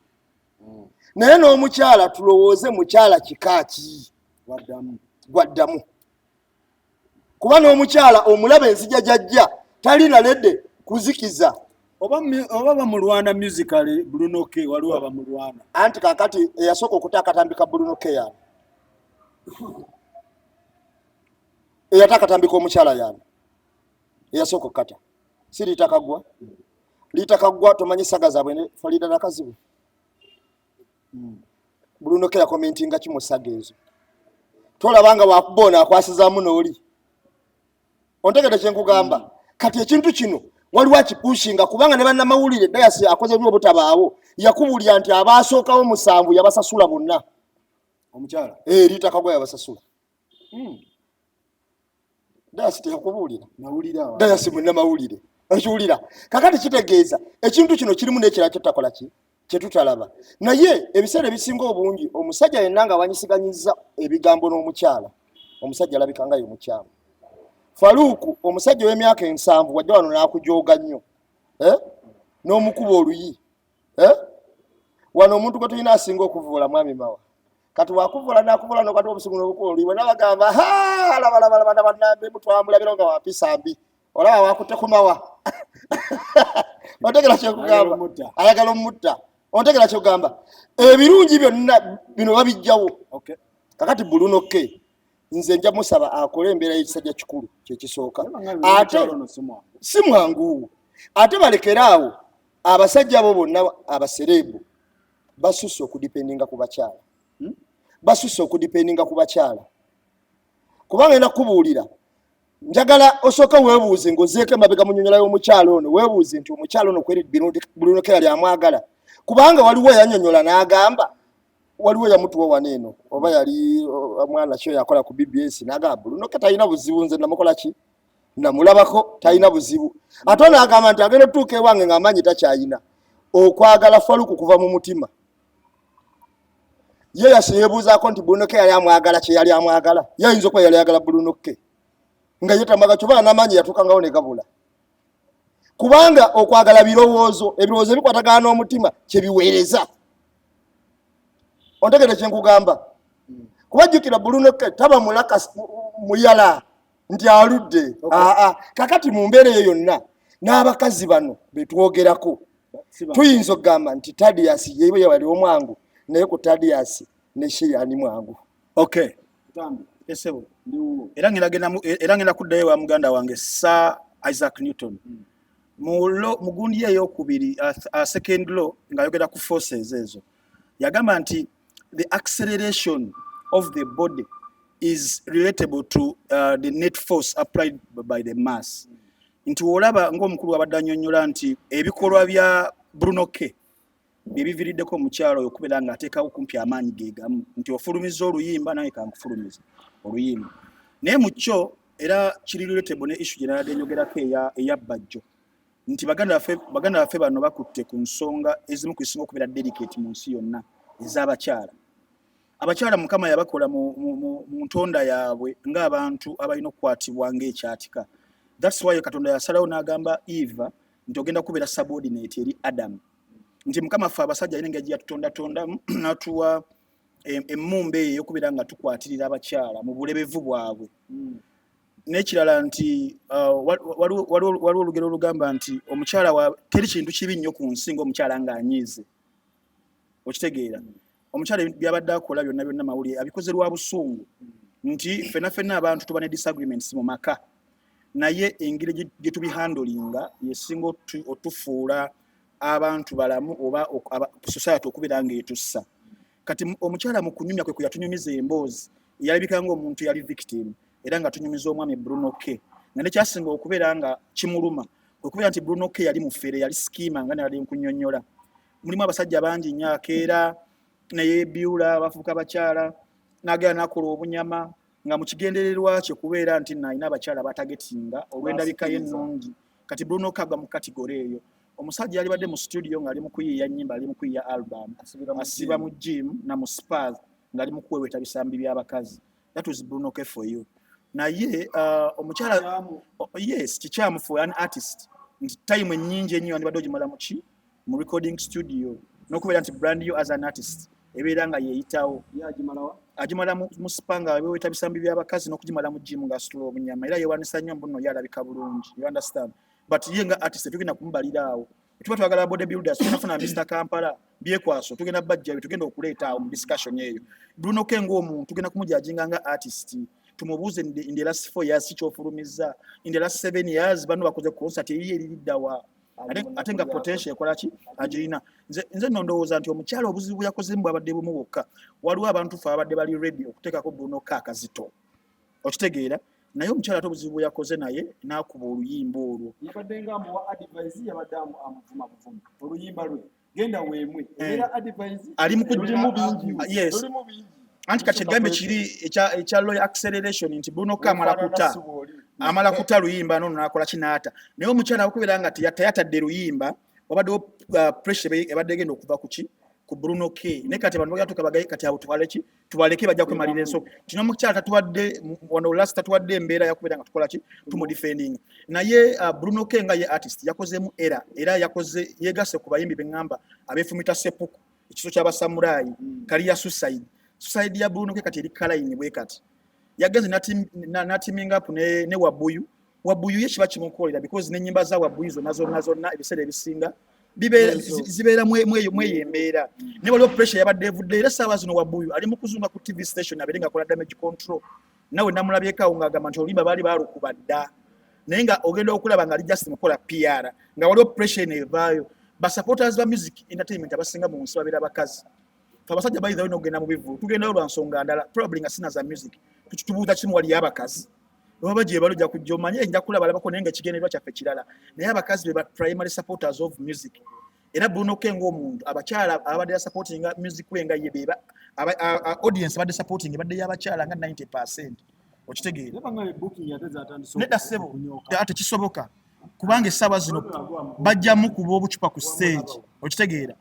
Naye n'omukyala tulowooze mukyala kika ki? Gwaddamu. Kuba n'omukyala omulaba enzija jajja talina ledde kuzikiza. Oba bamulwana musically Bruno K waliwo abamulwana. Anti kakati eyasooka okutaakatambika Bruno K yani. Eyataakatambika omukyala yani. Eyasooka okukata. Si litakagwa. Litakagwa tomanyi saga zaabwe Falida nakazibu. Bruno K yakomentinga ki mu saga ezo. Tolabanga wakubona akwasizaamu n'oli. Ontegedde kye nkugamba. Kati ekintu kino waliwo akipushinga kubanga ne bannamawulire dayasi akoze byo butabaawo yakubulya nti abaasookawo 7 yabasasula bonna. Omukyala litakagwa yabasasula. Dayasi yakubulira mawulira dayasi munnamawulire ekiwulira. Kakati kitegeeza ekintu kino kirimu n'ekirala kyotakola ki kye tutalaba. Naye ebiseera ebisinga obungi omusajja yenna nga wanyisiganyiza ebigambo n'omukyala, omusajja alabika nga ye mukyala. Faluku omusajja w'emyaka 7 wajja wano n'akujooga nnyo n'omukuba oluyi. Wano omuntu gwe tulina asinga okuvuula mwami mawa. Kati wakuvuula n'akuvuula n'okati obusungu n'obukuba oluyi bonna bagamba laba bannambe mutwamulabira nga wapisa mbi olaba wakutte ku mawa. Otegera kye kugamba ayagala omutta. Otegera kye kugamba ebirungi byonna bino babijjawo. Kakati Bruno K nze nja musaba akole embeera y'ekisajja kikulu kyekisooka. Ate si mwangu. Ate balekeraawo abasajja abo bonna abaserebu basusse okudipendinga ku bakyala. Basusse okudipendinga ku bakyala. Kubanga ena kubuulira njagala osooka weebuuze ng'ozeeko emabega munyonyola y'omukyala ono weebuuze nti omukyala ono kweri Bruno K yali amwagala. Kubanga waliwo eyanyonyola n'agamba waliwo yamutuwa waneeno oba yali mwana kyo yakola ku BBS n'agamba Bruno K talina buzibu nze namukola ki namulabako talina buzibu. Ate n'agamba nti agenda otuuka ewange ng'amaanyi takyayina okwagala Faluku kuva mu mutima. Ye yeebuuzaako nti Bruno K yali amwagala kye yali amwagala. Ye ayinza okuba yali ayagala Bruno K. nga yetamaga kyova n'amaanyi yatuukangawo ne gabula kubanga okwagala birowoozo ebirowoozo bikwatagana n'omutima kyebiweereza ontegere kyenkugamba kuba jjukira Bruno-K taba mulaka muyala nti aludde kakati mu mbeera eyo yonna n'abakazi bano betwogerako tuyinza okugamba nti Thaddeus yewe wali omwangu naye ku Thaddeus ne Sheyani mwangu esebo era ngenda kuddayo wa muganda wange Sir Isaac Newton mu gundi ey'okubiri second law ng'ayogera ku forces ezo yagamba nti the acceleration of the body is relatable to the net force applied by the mass. Nti olaba ng'omukulu abadde annyonnyola nti ebikolwa bya Bruno-K byebiviiriddeko omukyalo okubeera ng'ateekawo kumpi amaanyi ge gamu nti ofulumiza oluyimba naye kankufulumiza oluyimba naye mu kyo era kiri relatable ne issue gye nabadde njogerako eya Bajjo nti baganda baffe bano bakutte ku nsonga ezimu ku zisinga okubeera delicate mu nsi yonna ez'abakyala. Abakyala Mukama yabakola mu ntonda yaabwe ng'abantu abalina okukwatibwa ng'ekyatika. That's why Katonda yasalawo n'agamba Eva nti ogenda kubeera subordinate eri Adam. Nti Mukama ffe abasajja alina engeri yatutondatonda n'atuwa emmumba eyo ey'okubeera nga tukwatirira abakyala mu bulebevu bwabwe. N'ekirala nti waliwo olugero olugamba nti omukyala teri kintu kibi nnyo ku nsi ng'omukyala ng'anyiize. Okitegeera? Omukyala byabadde akola byonna mawulire abikoze lwa busungu nti ffenna abantu tuba ne disagreements mu maka naye engeri gye tubihandolinga yesinga otufuula abantu balamu oba society okubeera ng'etussa. Kati omukyala mu kunyumya kwe yatunyumiza emboozi yalabika ng'omuntu yali victim era nga tunyumiza omwami Bruno-K nga nekyasinga okubeera nga kimuluma okubeera nti Bruno-K yali mufere yali schema nga nali nkunnyonnyola. Mulimu abasajja bangi nnyo akeera neyebyula bafuuka abakyala n'agenda n'akola obunyama nga mu kigendererwa kye kubeera nti nalina abakyala batagetinga olw'endabika ye ennungi. Kati Bruno-K agwa mu kategori eyo. Omusajja yali badde mu studio ng'ali mu kuyiiya nnyimba ali mu kuyiiya album asiba mu gym na mu spas ng'ali mu kuweweta bisambi by'abakazi. That was Bruno-K for you. Naye omukyala yes kikyamu for an artist nti time ennyingi ennyo andibadde ogimala mu recording studio n'okubeera nti brand you as an artist ebeera nga yeeyitawo agimala mu spanga weweta bisambi by'abakazi n'okugimala mu gym ng'asitula obunyama era yeewanisa nnyo mbuno yalabika bulungi. You understand? But ye nga artist tugenda kumubaliraawo tuba twagala bodybuilders tunafuna Mr. Kampala byekwaso tugenda Bajjo tugenda okuleeta awo mu discussion eyo. Bruno-K ng'omuntu tugenda kumujajinga nga artist tumubuuze in the last 4 years kikyofulumiza in the last 7 years bano bakoze concert eyiye eririddawa ate nga potential ekolaki agirina. Nze ndowooza nti omukyala obuzibu yakozemu bwabadde bumu bwokka waliwo abantu fe abadde bali ready okuteekako Bruno-K akazito okitegeera naye omukyala ate obuzibu yakoze naye n'akuba oluyimba olwo yabadde nga amuwa advice yabadde amuvuma oluyimba lwe genda weemwe era advice ali mu kujimu bingi yes anti kati egambe kiri ekya low acceleration nti Bruno-K amala kuta luyimba nono nakola kinaata naye omukyala okubeera nga teyatadde luyimba wabaddewo pressure ebadde egenda okuva ku Bruno-K naye kati abantu bagatuka bagaye kati abo tubaleke bajja kwemalira ensoko kino omukyala tatuwadde wano last tatuwadde embeera yakubeera nga tukola tumudefending naye Bruno-K nga ye artist yakozemu era yakoze yegase ku bayimbi beŋŋamba abeefumita seppuku ekiso ky'abasamuraayi kaliya suicide ya Bruno-K kati eri kalayini bwe kati yageze natiming up ne Wabuyu ye kiba kimukolera because n'ennyimba za Wabuyu zonna ebiseera ebisinga zibeera mweyo embeera ne waliwo pressure yabadde evudde era essaawa zino Wabuyu ali mu kuzunga ku TV station abeere ng'akola damage control nawe namulabyeko ng'agamba nti oluyimba baali baalukuba dda naye nga ogenda okulaba ng'ali just mukola PR nga waliwo pressure neevaayo basupporters ba music entertainment abasinga mu nsi babeera bakazi abasajja bayinza olina okugenda mu bivu tugendayo lwa nsonga ndala probably nga sina za music tubuuza kimu waliyo abakazi baba gye balojja kujja omanye nja kulaba alabako naye nga ekigendererwa kyaffe kirala naye abakazi be primary supporters of music era Bruno-K ng'omuntu abakyala abadde supportinga music we nga ye beba audience abadde supporting badde y'abakyala nga 90% okitegeera nedda ssebo ate kisoboka kubanga essaawa zino bajjamu kuba obucupa ku stage okitegeera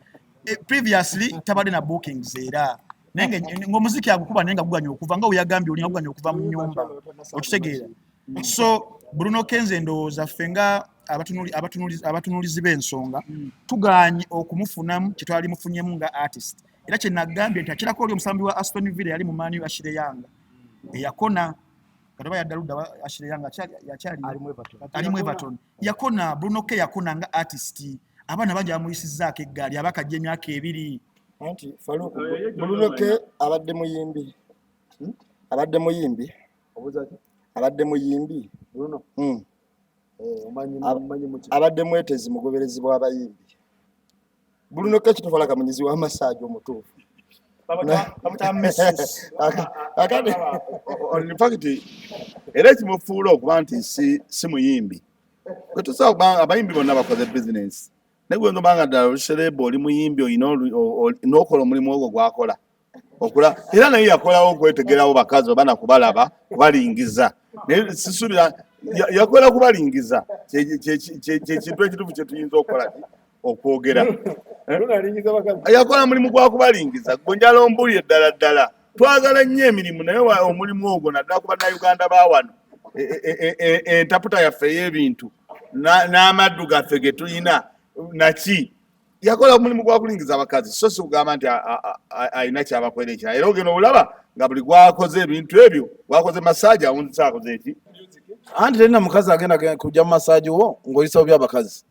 previously tabadde na bookings era nenge ng'omuziki agukuba naye nga guganya okuva nga weyagambye olina guganya okuva mu nnyumba okitegeera So Bruno Kenze ndowooza ffe nga abatunuulizi b'ensonga tuganye okumufunamu kye twali mufunyemu nga artist era kye nagambye nti akirako oli omusambi wa Aston Villa yali mu maani wa Ashile Yanga eyakona kataba yaddaludda wa Ashile Yanga yakyali alimu Everton yakona Bruno K yakona nga artist abaana bangi bamuyisizzaako eggaali abakajja emyaka 2 anti Faruku Bruno K abadde muyimbi Bruno abadde mwetezi mugoberezi bw'abayimbi Bruno K kitufala kamunyizi wa massage omutuufu in fact era kimufuula okuba nti si muyimbi kwetusobola kubanga abayimbi bonna bakoze business naye gwe ngobanga ddala olusherebo oli muyimbi olina n'okola omulimu ogwo gwakola okula era naye yakolawo okwetegerawo bakazi oba nakubalaba kubalingiza naye sisuubira yakola kubalingiza kyekintu ekituufu kye tuyinza okukola okwogera yakola mulimu gwa kubalingiza gwe njala ombulye ddala twagala nnyo emirimu naye omulimu ogwo naddala kuba Uganda baawano entaputa yaffe ey'ebintu n'amaddu gaffe ge tulina naki yakola omulimu gwa kulingiza abakazi so si kugamba nti alina kyabakwera ekya era ogenda obulaba nga buli gwakoze ebintu ebyo gwakoze massage awunzisa akoze eki anti terina mukazi agenda kujja mu massage wo ng'oyisa oby abakazi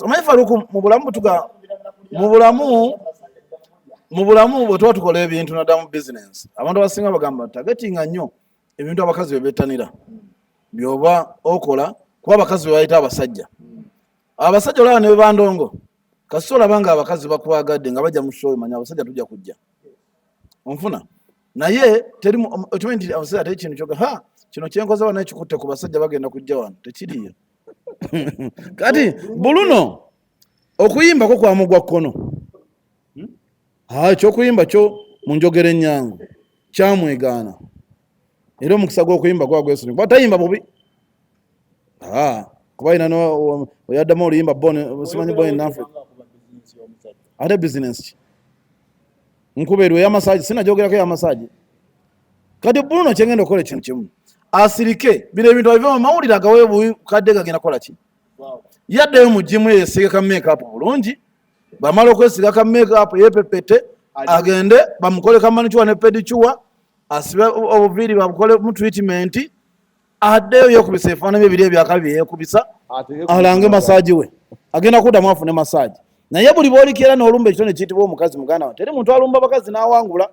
omanyi Faruku mu bulamu bwe tuba tukola ebintu nadda mu business abantu abasinga bagamba tagetinga nnyo ebintu abakazi bebettanira byoba okola kuba abakazi bebayita abasajja olaba ne bebandongo kasita olaba nga abakazi bakwagadde nga bajja mu show manya abasajja tujja kujja onfuna naye okimanyi nti abasajja teri kintu kyoga kino kyenkoze bana ekikutte ku basajja bagenda kujja wano tekiriyo kati Bruno okuyimbako kwa mugwa kkono ekyokuyimba kyo mu njogera ennyangu kyamwegaana era omukisa gw'okuyimba gwa gwesonyi kuba tayimba bubi kuba ina oyaddamu oluyimba simanyi bon in Africa ate business ki nkubeerwa ey'amasaji sinagyogerako ey'amasaji kati Bruno kyengenda okukola ekintu kimu asirike bino ebintu abiva mu mawulire agawe kadde gagenda kukola ki yaddeyo mu jimu yesiga ka make-up bulungi bamala okwesiga ka make-up yepepete agende bamukole kamanicuwa ne pedicuwa asibe obuviiri babukole mu treatment addeyo yekubisa efaananyi ebiri ebyakabi yekubisa alange massage we agenda kuddamu afune massage naye buli bwolikera n'olumba ekitone kiyitibwa omukazi muganda wa teri muntu alumba abakazi n'awangula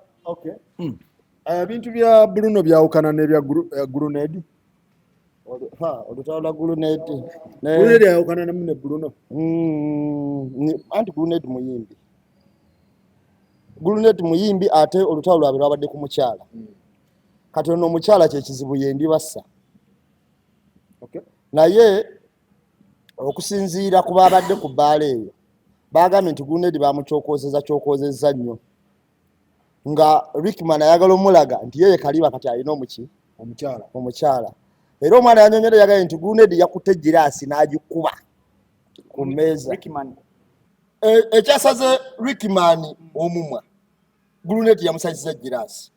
ebintu bya Bruno byawukana n'ebya Grenade olutalo Grenade yawukana namu ne Bruno anti Grenade muyimbi ate olutalo lwabwe lwabadde ku mukyala kati ono omukyala kyekizibu yendi bassa naye okusinziira ku babadde ku bbaala eyo bagambye nti Grenade kyokwokozeza nnyo nga Rickman ayagala omulaga nti yeye kaliba kati alina omukyala era omwana yanyonyera yagaye nti Grenade yakutte giraasi n'agikuba ku mmeeza ekyasaze Rickman omumwa Grenade yamusaziza giraasi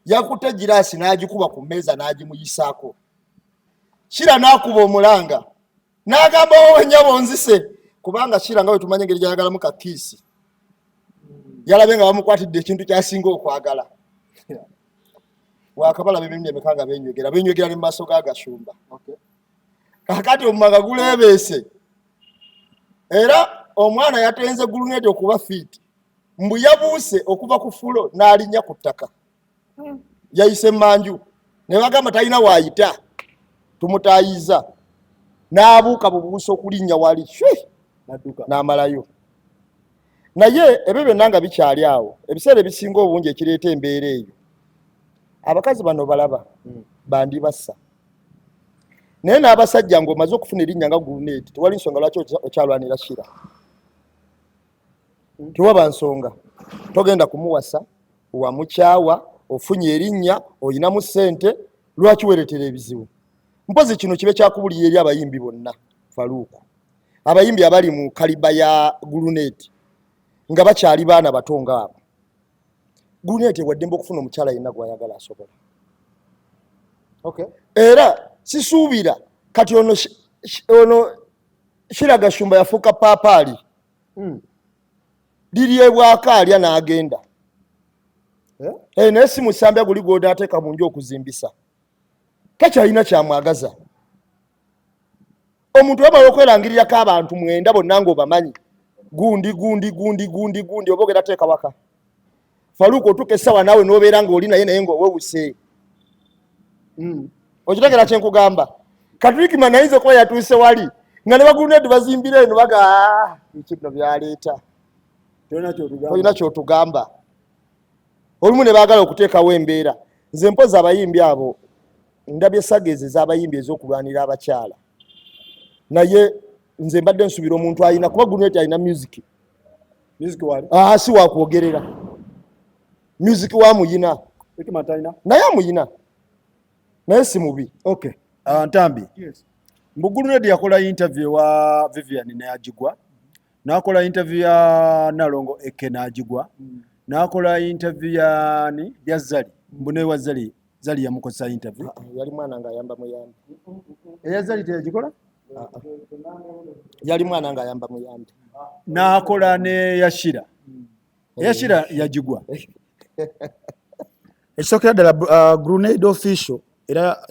yakutte giraasi n'agikuba ku mmeeza n'agimuyisaako Shira n'akuba omulanga n'agamba wowe nnyabo nzise kubanga Shira nga bwe tumanye engeri gyayagalamu kakiisi yalabe nga bamukwatidde ekintu kyasinga okwagala wakabalaba emirimu emikanga benywegera ne mu maaso g'agashumba kakati omumaga guleebeese era omwana yatenze Grenade okuba fiiti mbu yabuuse okuva ku fulo n'alinnya ku ttaka yayise manju ne bagamba talina waayita tumutaayiza n'abuuka bubuusa okulinnya wali n'amalayo naye ebyo byonna nga bikyali awo ebiseera ebisinga obungi ekireeta embeera eyo abakazi bano balaba bandi bassa naye n'abasajja ng'omaze okufuna erinnya nga Grenade tewali nsonga lwaki okyalwanira Shira tewaba nsonga togenda kumuwasa wamukyawa ofunye erinnya oyinamu ssente lwaki weeretera ebizibu mpozi kino kibe kyakubulira eri abayimbi bonna Faruku abayimbi abali mu kaliba ya Grenade nga bakyali baana bato ng'abo Grenade wadde mba okufuna omukyala yenna gw'ayagala asobola Okay. Era sisuubira kati ono Shiraga Shumba yafuuka paapaali. Liryebwako alya n'agenda. Naye si musambya guli gw'oda ateeka mu nju okuzimbisa. Kakyalina kyamwagaza. Omuntu wamala okwerangirirako abantu 9 bonna ng'obamanyi. Gundi oba ogenda teeka waka. Faluku otuuka essawa naawe n'obeera ng'oli naye ng'owewuse. Okitegera kye nkugamba. Katurikima nayinza okuba yatuuse wali nga ne bagulunedi bazimbira eno baga biki bino byaleeta. Tolina kyotugamba. Olumu ne baagala okuteekawo embeera. Nze mpoza abayimbi abo ndabye essagezi ez'abayimbi ez'okulwanira abakyala. Naye nze mbadde nsubira omuntu alina kuba gulunedi alina music. Si wakwogerera. Music wamuyina. Naye amuyina. Naye si mubi. Okay. Ntambi. Yes. Mbugulunedi yakola interview wa Vivian ne agigwa. Nakola interview ya Nalongo Eke n'agigwa. Nakola interview ya Zali. Mbune wa Zali yamukosa interview. Yali mwana nga ayamba muyambi. Eya Zali teyagikola? Yali mwana nga ayamba muyambi. Nakola ne Yashira. Yashira yagigwa. Ekisokera ddala Grenade official era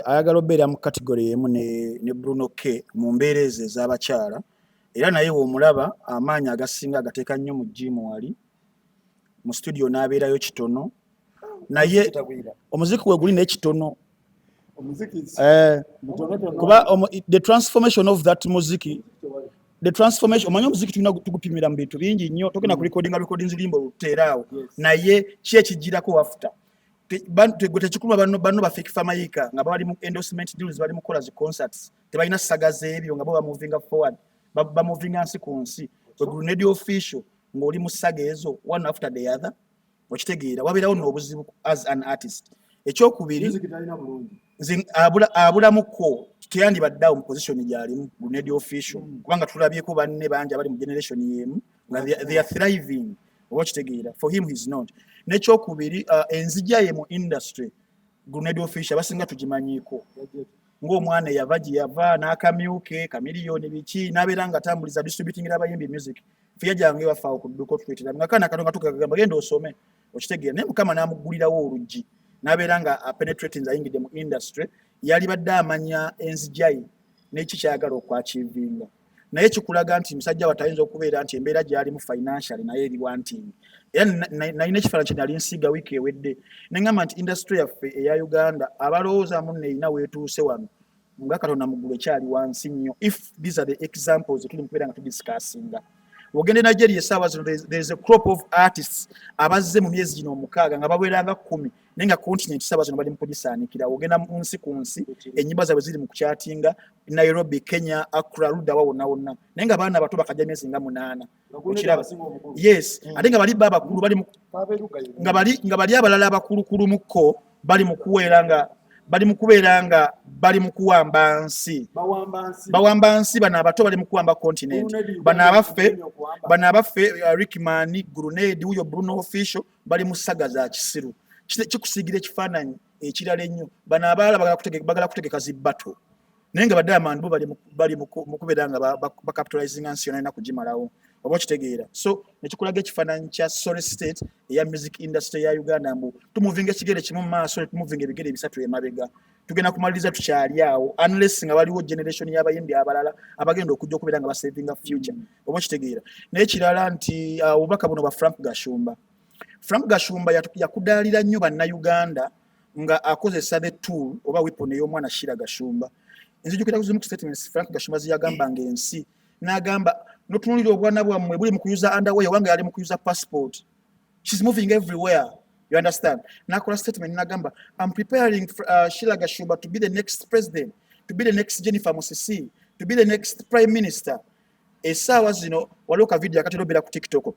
ayagala obeera mu category emu ne Bruno K mu mbeera ezo ez'abakyala era naye w'omulaba amaanyi agasinga agateeka nnyo mu gyimu wali mu studio n'abeerayo kitono naye omuziki we guli n'ekitono kuba the transformation of that muziki the transformation omanyi omuziki tulina tugupimira mu bintu bingi nnyo togenda ku recordings limbo luteeraawo naye ki ekigirako after tekikuma banno bafiki famayika nga bali mu endorsement deals bali mu kola zi concerts tebalina sagaza ebyo nga bo ba moving forward ba moving nsi ku nsi Grenade official ng'oli mu saga ezo one after the other okitegeera wabeerawo n'obuzibu as an artist ekyokubiri abulamuko teyandibaddeawo mu position gy'alimu Grenade official kubanga tulabyeko banne bangi abali mu generation yemu nga they are thriving oba okitegeera for him he's not n'ekyokubiri enzija ye mu industry Grenade official basinga tugimanyiiko ng'omwana eyava gye yava n'akamyuke kamiliyoni biki n'abeera nga atambuliza distributing abayimbi music fiya gyange bafaawo ku dduuka otutwetera ngakana katonga tukagamba genda osome okitegeera naye mukama n'amuggulirawo oluggi n'abeera nga penetrating ayingidde mu industry yali badde amanya enzija ye n'eki kyayagala okwachivinga naye kikulaga nti musajja watayinza okubeera nti embeera gy'alimu financially naye eri wanting era nalina ekifaananyi kye nali nsiiga wiiki ewedde neŋŋamba nti industry yaffe eya Uganda abalowooza munne erina weetuuse wano nga Katonda muggulu ekyali wansi nnyo if these are the examples tuli mu kubeera nga tudisikasinga ogende Nigeria essaawa zino there is a crop of artists abazze mu myezi gino 6 nga babeeranga 10 naye nga continent essaawa zino bali mu kugisaanikira ogenda mu nsi ku nsi ennyimba zaabwe ziri mu kukyatinga Nairobi Kenya Accra Ludawa wonna naye nga baana bato bakajja myezi nga 8 okiraba yes ate nga bali babakulu bali nga bali abalala abakulukulu mukko bali mu kuweeranga bali mu kuwamba nsi bawamba nsi bano abato bali mu kuwamba continent bano abaffe Rickman Grenade uyo Bruno official bali mu saga za kisiru kikusigira ekifaananyi ekirala ennyo bano abaala bagala kutegeka zibbato naye nga Diamond bo bali mu kubeera nga bacapitalizing nsi yonna kugimalawo oba okitegeera so nekikulaga ekifaananyi kya sorry state eya music industry ya Uganda mbu tumuvinga ekigere kimu mu maaso tumuvinga ebigere bisatu emabega tugenda kumaliriza tukyali awo unless nga waliwo generation y'abayimbi abalala abagenda okujja okubeera nga basavinga future oba okitegeera naye kirala nti obubaka buno bwa Frank Gashumba yakudaalira nnyo bannayuganda nga akozesa the tool oba weapon ey'omwana Shira Gashumba nzijukira kuzimu statements Frank Gashumba ziyagambanga ensi n'agamba notunulira obwana bwammwe buli mu kuyuza underwear wange ali mu kuyuza passport she's moving everywhere you understand nakola statement n'agamba I'm preparing Shira Gashumba to be the next president to be the next Jennifer Musisi to be the next prime minister essaawa zino waliwo ka video akatero bera ku TikTok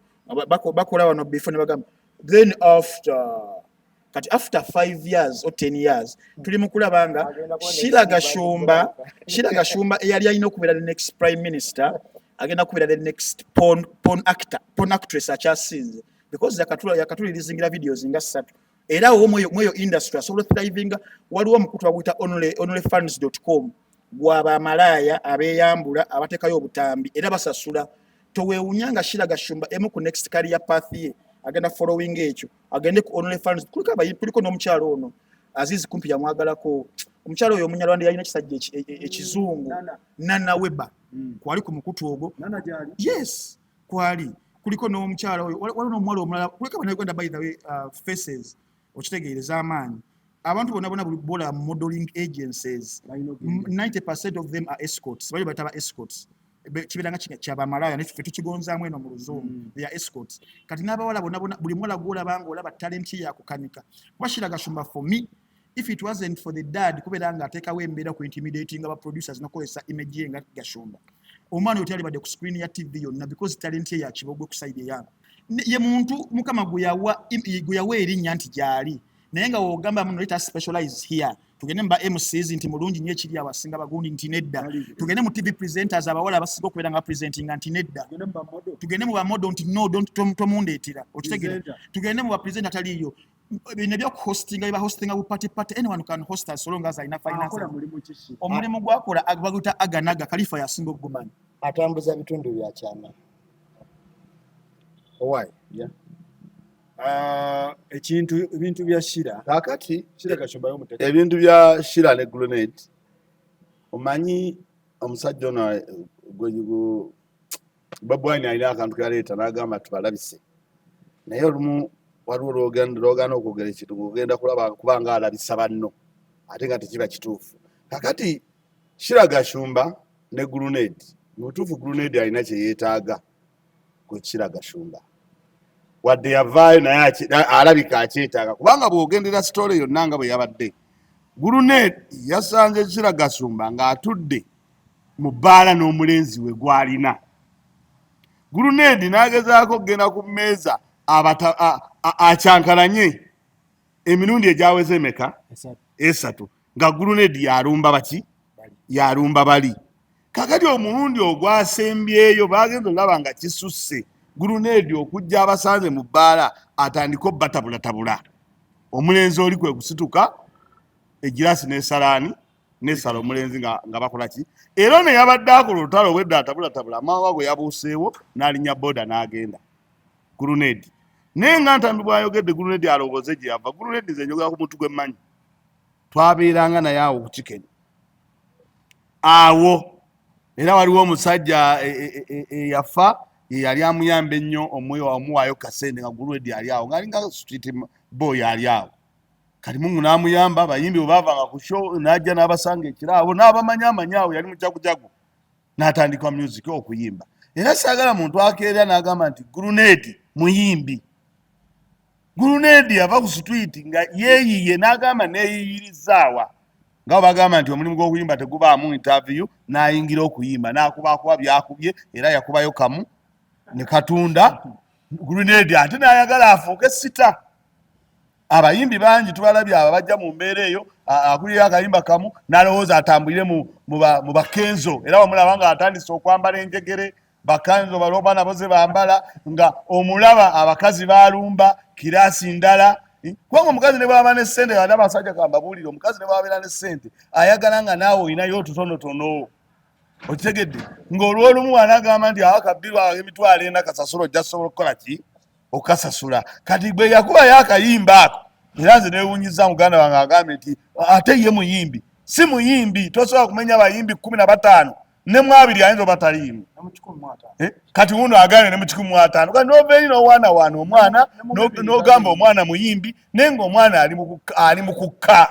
bakola wano before ne bagamba then after 5 years or 10 years tuli mu kulabanga Shira Gashumba eyali alina okubeera the next prime minister agenda kubeera the next porn actress akyasinze because yakatulirizingira videos nga 3 era wo mweyo industry asobola thrivinga. Waliwo omukutu aguyita onlyfans.com gwaba amalaya abeyambula abatekayo obutambi era basasula. Toweewunyanga Shira Gashumba emu ku next career path ye agenda following ekyo agende ku onlyfans kuliko n'omukyalo ono Azizi kumpi yamwagalako omukyalo oyo omunyarwanda yalina kisajja ekizungu Nana Weba kwali ku mukutu ogwo yes kwali kuliko n'omukyalo oyo waliwo n'omuwala omulala kuliko Bannayuganda by the way faces okitegeereza amaanyi abantu bonna bola modeling agencies 90% of them are escorts bali bataba escorts kibiranga kyaba malaya ne ffe tukigonzaamu eno mu Luzungu they are escorts kati n'abawala bonna buli mwala gw'olabanga olaba talent ye yakukanika Shira Gashumba for me if it wasn't for the dad kuberanga ateekawo embeera ku intimidating aba producers nokozesa image ye nga Gashumba omwana oyo tyali badde ku screen ya TV yonna because talent ye yakibogwe ku side yange ye muntu mukama gwe yawa erinnya nti gyali naye nga wogamba muno leta specialize here tugende mba MCs nti mulungi nnyo ekiri abasinga bagundi nti nedda tugende mu TV presenters abawala abasiga okubeera nga presenting nti nedda tugende mu bamodo nti no tomundeetera okitegere tugende mu bapresenter taliyo bino byo hostinga biba hostinga bu party anyone can host as long as ina finance omulimu gwakola baguta aganaga Khalifa yasinga okugumanya atambuza bitundu bya kyama why yeah ebintu bya Shira kakati Shira Gashumba y'omuteka ebintu bya Shira ne grenade omanyi omusajja ono gwejugo babwani alina akantu kaleeta n'agamba tubalabise naye olumu waliwo lwogana okwogera ekintu ogenda kulaba kubanga alabisa banno ate nga tekiba kituufu kakati Shira Gashumba ne grenade mutuufu grenade alina kye yeetaaga ku Shira Gashumba wadde yavaayo naye alabika akyetaaga kubanga bw'ogendera sitole yonna nga bwe yabadde grenade yasanze Shira Gashumba ng'atudde mu bbaala n'omulenzi we gw'alina grenade n'agezaako okgenda ku mmeeza acyankalanye emirundi egyaweze emeka esatu nga grenade yalumba baki yalumba bali kakati omulundi ogwasembyeyo bagenze olaba nga kisusse grenade okujja abasanze mu bbaala atandika obbatabulatabula omulenzi oli kwe kusituka egirasi n'esalaani n'esala omulenzi nga bakola ki era ne yabadde akola olutalo obwedda atabulatabula amaawa gwe yabuuseewo n'alinnya booda n'agenda grenade naye nga ntambi bwayogedde grenade alowooze gye yava grenade ze njogera ku muntu gwe mmanyi twabeeranga naye awo ku kikenya awo era waliwo omusajja eyafa yali amuyamba ennyo omuwaayo kasente nga grenade yali awo ng'alinga street boy yali awo kati Mungu n'amuyamba abayimbi bwe baavanga ku show n'ajja n'abasanga ekiraabo n'abamanya awo yali mujagujagu n'atandika music okuyimba era saagala muntu akeera n'agamba nti grenade muyimbi grenade yava ku street nga yeeyiye n'agamba neeyiyirizaawa nga bagamba nti omulimu gw'okuyimba tegubaamu interview n'ayingira okuyimba n'akubakuba byakubye era yakubayo kamu ne katunda grenade ate n'ayagala afuuke sita abayimbi bangi tubalabye abo bajja mu mbeera eyo akulira akayimba kamu n'alowooza atambulire mu bakenzo era wamulaba nga atandise okwambala enjegere bakanzo baloba nabo ze bambala nga omulaba abakazi balumba kirasi ndala kubanga omukazi ne bwaba ne ssente ate abasajja kambabuulire omukazi ne bwabeera ne ssente ayagala nga naawe olinayo otutonotono okitegedde ng'olwolumu anagamba nti awakabirwa emitwalo ena kasasula ojja sobola okukola ki okasasula kati gwe yakubayo akayimba ako era nze neewunyiza muganda wange agambye nti ate ye muyimbi si muyimbi tosobola kumenya bayimbi 15 ne mwabiri ayinza obataliimu kati wuno agambye ne mu 15 kati nobeeri n'owaana omwana n'ogamba omwana muyimbi naye ng'omwana ali mu kukka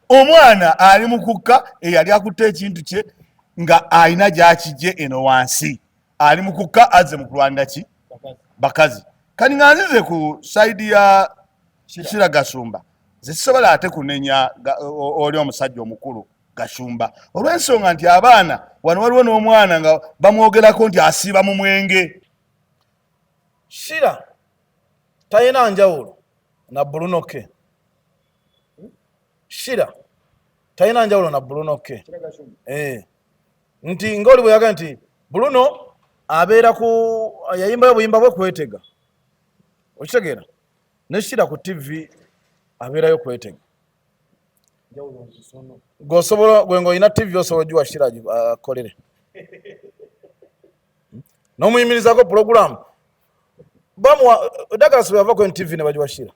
omwana ali mu kukka eyali akutte ekintu kye nga alina gy'akijje eno wansi ali mu kukka azze mu kulwanira ki bakazi kati nga nzize ku saidi ya Shira Gashumba zisobola ate kunenya oli omusajja omukulu Gashumba olw'ensonga nti abaana wano waliwo n'omwana nga bamwogerako nti asiiba mu mwenge. Shira talina njawulo na Bruno K. Shira talina njawulo na Bruno K. Nti ngoli bwe yaga nti Bruno abeera ku yayimbayo buyimba bwe kwetega okitegeera neshira ku TV abeerayo kwetega gosobola gwengo ina TV osobola jwa shira akolere nomuyimirizako program bamwa Douglas bwe yava ku TV ne bajwa shira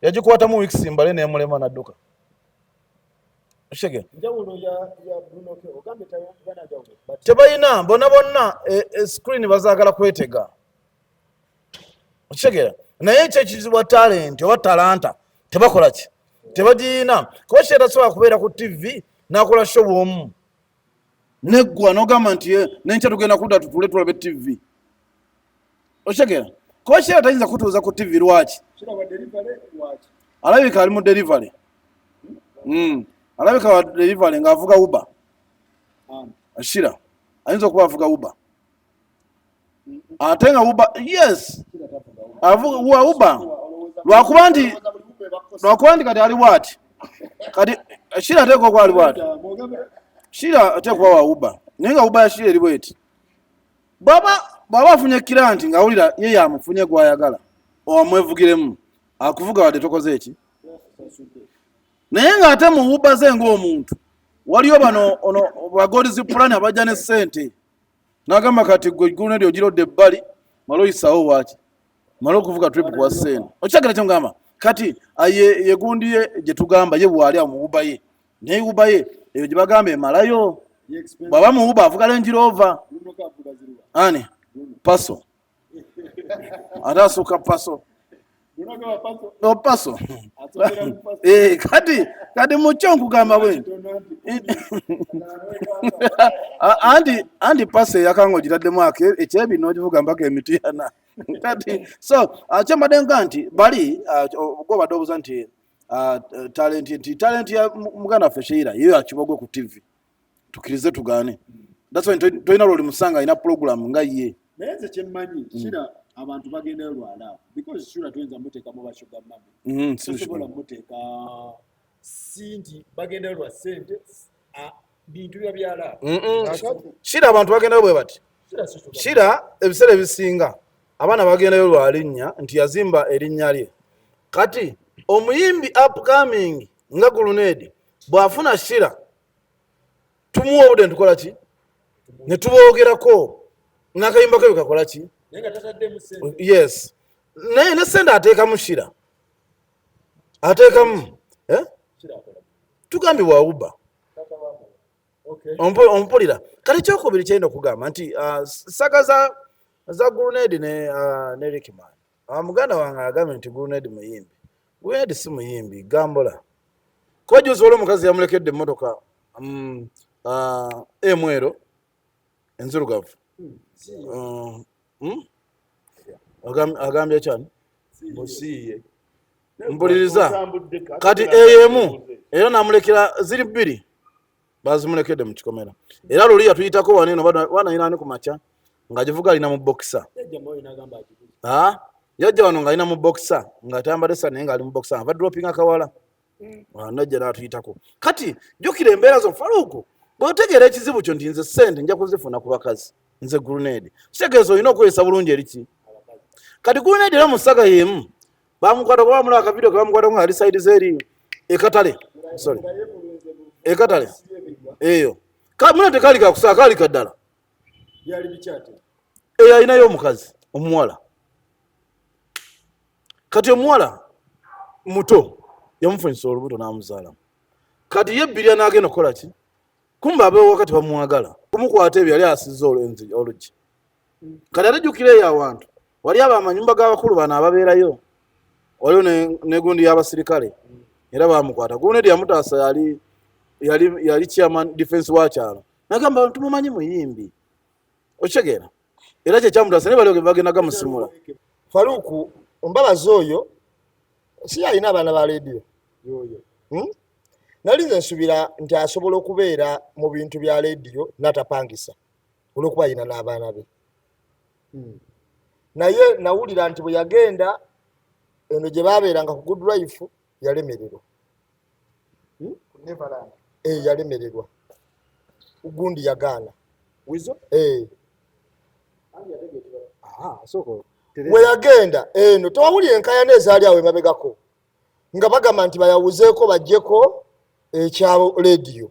yagikwata mu weeks mbale ne mulema nadduka shege tebayina bonna screen bazagala kwetega shege naye ekyo ekizibwa talent oba talanta tebakola ki tebagiina kuba shera sobola kubeera ku TV n'akola show bwomu neggwa n'ogamba nti nenkya tugenda kudda tutule tulabe TV oshegera kuba shera tayinza kutuuza ku TV lwaki alabika ali mu delivery alabika wa delivery ng'avuga Uber shira ayinza okuba avuga Uber ate nga Uber yes avuga Uber lwakuba nti kati ali bwati kati shira ateekwa okuba ali bwati shira ateekwa wa Uber naye nga Uber ya shira eri bweti bw'aba afunye kiranti ng'awulira ye yamufunye gw'ayagala omwevugiremu akuvuga wadde tokoze eki naye ng'ate mu Uber ze ng'omuntu waliyo bano bagolizi pulani abajja ne ssente n'agamba kati gwe gunedio girodde ebbali mala oyisawo waaki mala okuvuga trip kwa ssente okyagala kyo ngamba kati ye gundi ye gye tugamba ye bwali awo mu Uber ye naye Uber ye eyo gye bagamba emalayo bw'aba mu Uber avuga Range Rover ani paso ate asukka paso paso kati mukyo nkugamba bwe anti paso eyakango gitaddemu ekyebino ogivuga mpaka emituyana kati so kyembadde nga nti bali gwobadde obuuza nti talent ya muganda waffe Sheila yeyo akibogwe ku TV tukirize tugaane that's why tolina lwoli musanga alina program nga ye naye nze kyemmanyi Shira abantu bagendayo lwala because Shira tuyinza muteeka mu bashuga mami tusobola muteeka si nti bagendayo lwa ssente bintu bya byala Shira abantu bagendayo bwe bati Shira ebiseera ebisinga abaana bagendayo lwa linnya nti yazimba erinnya lye kati omuyimbi upcoming nga Gulunedi bw'afuna Shira tumuwa obudde ntukola ki ne tuboogerako n'akayimba ke kakola ki yes naye ne ssente ateekamu Shira ateekamu tugambibwa Uber ompulira kale kyokubiri kyenda okugamba nti saga za Gulunedi ne Rickman muganda wange agambye nti Gulunedi muyimbi Gulunedi si muyimbi gambula kuba juzi wali omukazi yamulekedde emmotoka emwero enzirugavu agambye kyani mpuliriza kati eyemu era namulekera ziri bbiri bazimulekedde mu kikomera era luli yatuyitako waneno wanayinani ku makya ng'agivuga alina mu bokisa yajja wano ng'alina mu bokisa ng'atambadde sa naye ng'ali mu bokisa ava dropping akawala najja n'atuyitako kati jjukira embeera zo Faruku bw'otegeera ekizibu kyo nti nze ssente nja kuzifuna ku bakazi nze Gulunedi kitegeeza olina okweyisa bulungi eriki kati Gulunedi era mu ssaga y'emu bamukwata kuba bamulaba akavidiyo ke bamukwata nga ali sayidi z'eri ekatale eyo muna tekaali kakusaa kaali kaddala eyo alinayo omukazi omuwala kati omuwala muto yamufunyisa olubuto n'amuzaalamu kati ye bbirya n'agenda okukola ki kumba abeewo wakati bamwagala kumukwata ebyo yali asizza olugi kati atejjukira eyo awantu wali abo amanyumba g'abakulu bano ababeerayo waliwo negundi y'abasirikale era bamukwata Gulunedi yamutaasa yali chairman defense wakyalo nagamba tumumanyi muyimbi okitegeera era kyekyamutaasa naye baliwo bagenda gamusimula Faruku ombabazi oyo si alina abaana ba leediyo nali nze nsubira nti asobola okubeera mu bintu bya leediyo n'atapangisa olw'okuba alina n'abaana be naye nawulira nti bwe yagenda eno gye baabeeranga ku Good Life yalemererwa yalemererwa gundi yagaana wizo eh soko we yagenda eno tewawulira enkayana ezaali awo emabegako nga bagamba nti bayawuzeeko baggyeko ekyabo lediyo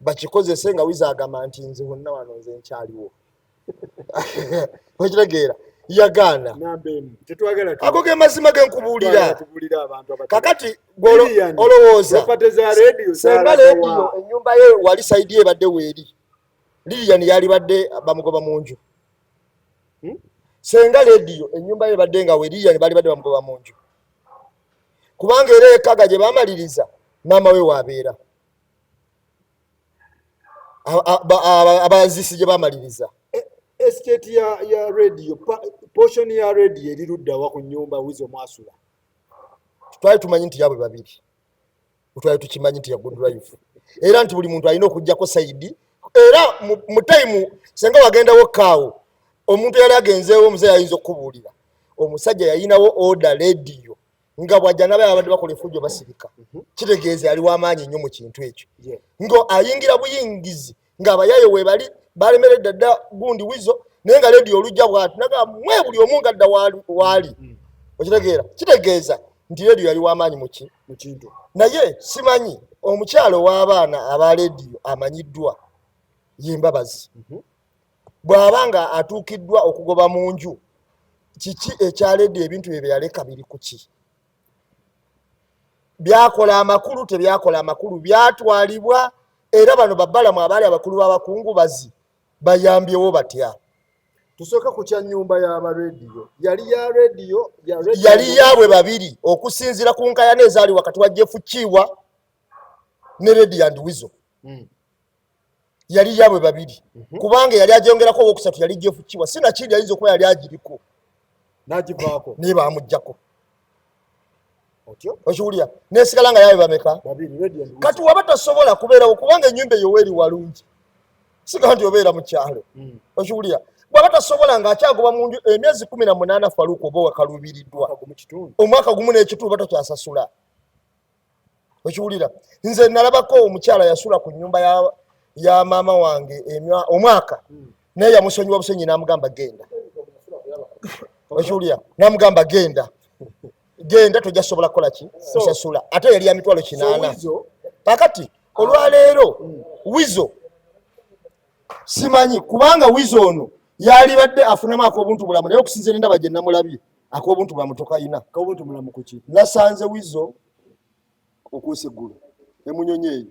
bakikozese nga Wizo agamba nti nze wonna wano nze nkyaliwo okitegeera yagaana ago ge mazima genkubuulira kakati olowooza senga lediyo ennyumba ye wali saidi ebadde weeri Lilian yali badde bamugoba mu nju senga lediyo ennyumba ye ebadde nga we Lilian bali badde bamugoba mu nju kubanga era ekaga gye bamaliriza maama we waabeera abanzisi gye bamaliriza estate ya radio portion ya radio eriruddawa ku nyumba Wizo mwasula twali tumanyi nti yabwe babiri twali tukimanyi nti ya good life era nti buli muntu alina okujjako saidi era mu time senga wagendawo kaawo omuntu yali agenzeewo omuzeeyi ayinza okubuulira omusajja yayinawo order radio nga bwajja nabe abadde bakola effujjo basirika kitegeeza yali w'amaanyi nnyo mu kintu ekyo nga ayingira buyingizi ng'abayaye we bali balemeredde dda gundi Wizo naye nga lediyo olujja bw'ati naga mwe buli omu ngadda waali okitegeera kitegeeza nti lediyo yali w'amaanyi mu kintu naye simanyi omukyalo w'abaana aba lediyo amanyiddwa ye Mbabazi bw'aba nga atuukiddwa okugoba mu nju kiki ekya lediyo ebintu bye yaleka biri ku ki byakola amakulu tebyakola amakulu byatwalibwa era bano babbalamu abaali abakulu b'abakungubazi bayambyewo batya tusooka ku kya nnyumba y'aba radio yali ya radio yali yaabwe babiri okusinziira ku nkayana ezaali wakati wa Jeff Kiwa ne Lady and Wizo yali yaabwe babiri kubanga yali agyongerako owokusatu yali Jeff Kiwa sinakindi ayinza okuba yali agiriko n'agivaako naye bamuggyako okiwulira nesigala nga yaabwe bameka kati waba tasobola kubeerawo kubanga ennyumba eyo weeri walungi siga nti obeera mu kyalo okiwulira bwaba tasobola ng'akyagoba mu nju emyezi 18 Faluku oba wakaluubiriddwa omwaka gumu n'ekitundu oba tokyasasula okiwulira nze nalabako omukyala yasula ku nnyumba ya maama wange omwaka naye yamusonyiwa busonyi n'amugamba genda okiwulira n'amugamba genda tojasobola kukola ki osasula ate yali ya mitwalo 8 pakati olwaleero Wizo simanyi kubanga Wizo ono yali badde afunamu ak'obuntu bulamu naye okusinziira endaba gye namulabye ak'obuntu bulamu tokayina nasanze Wizo okuusa eggulu emunyonyi eyo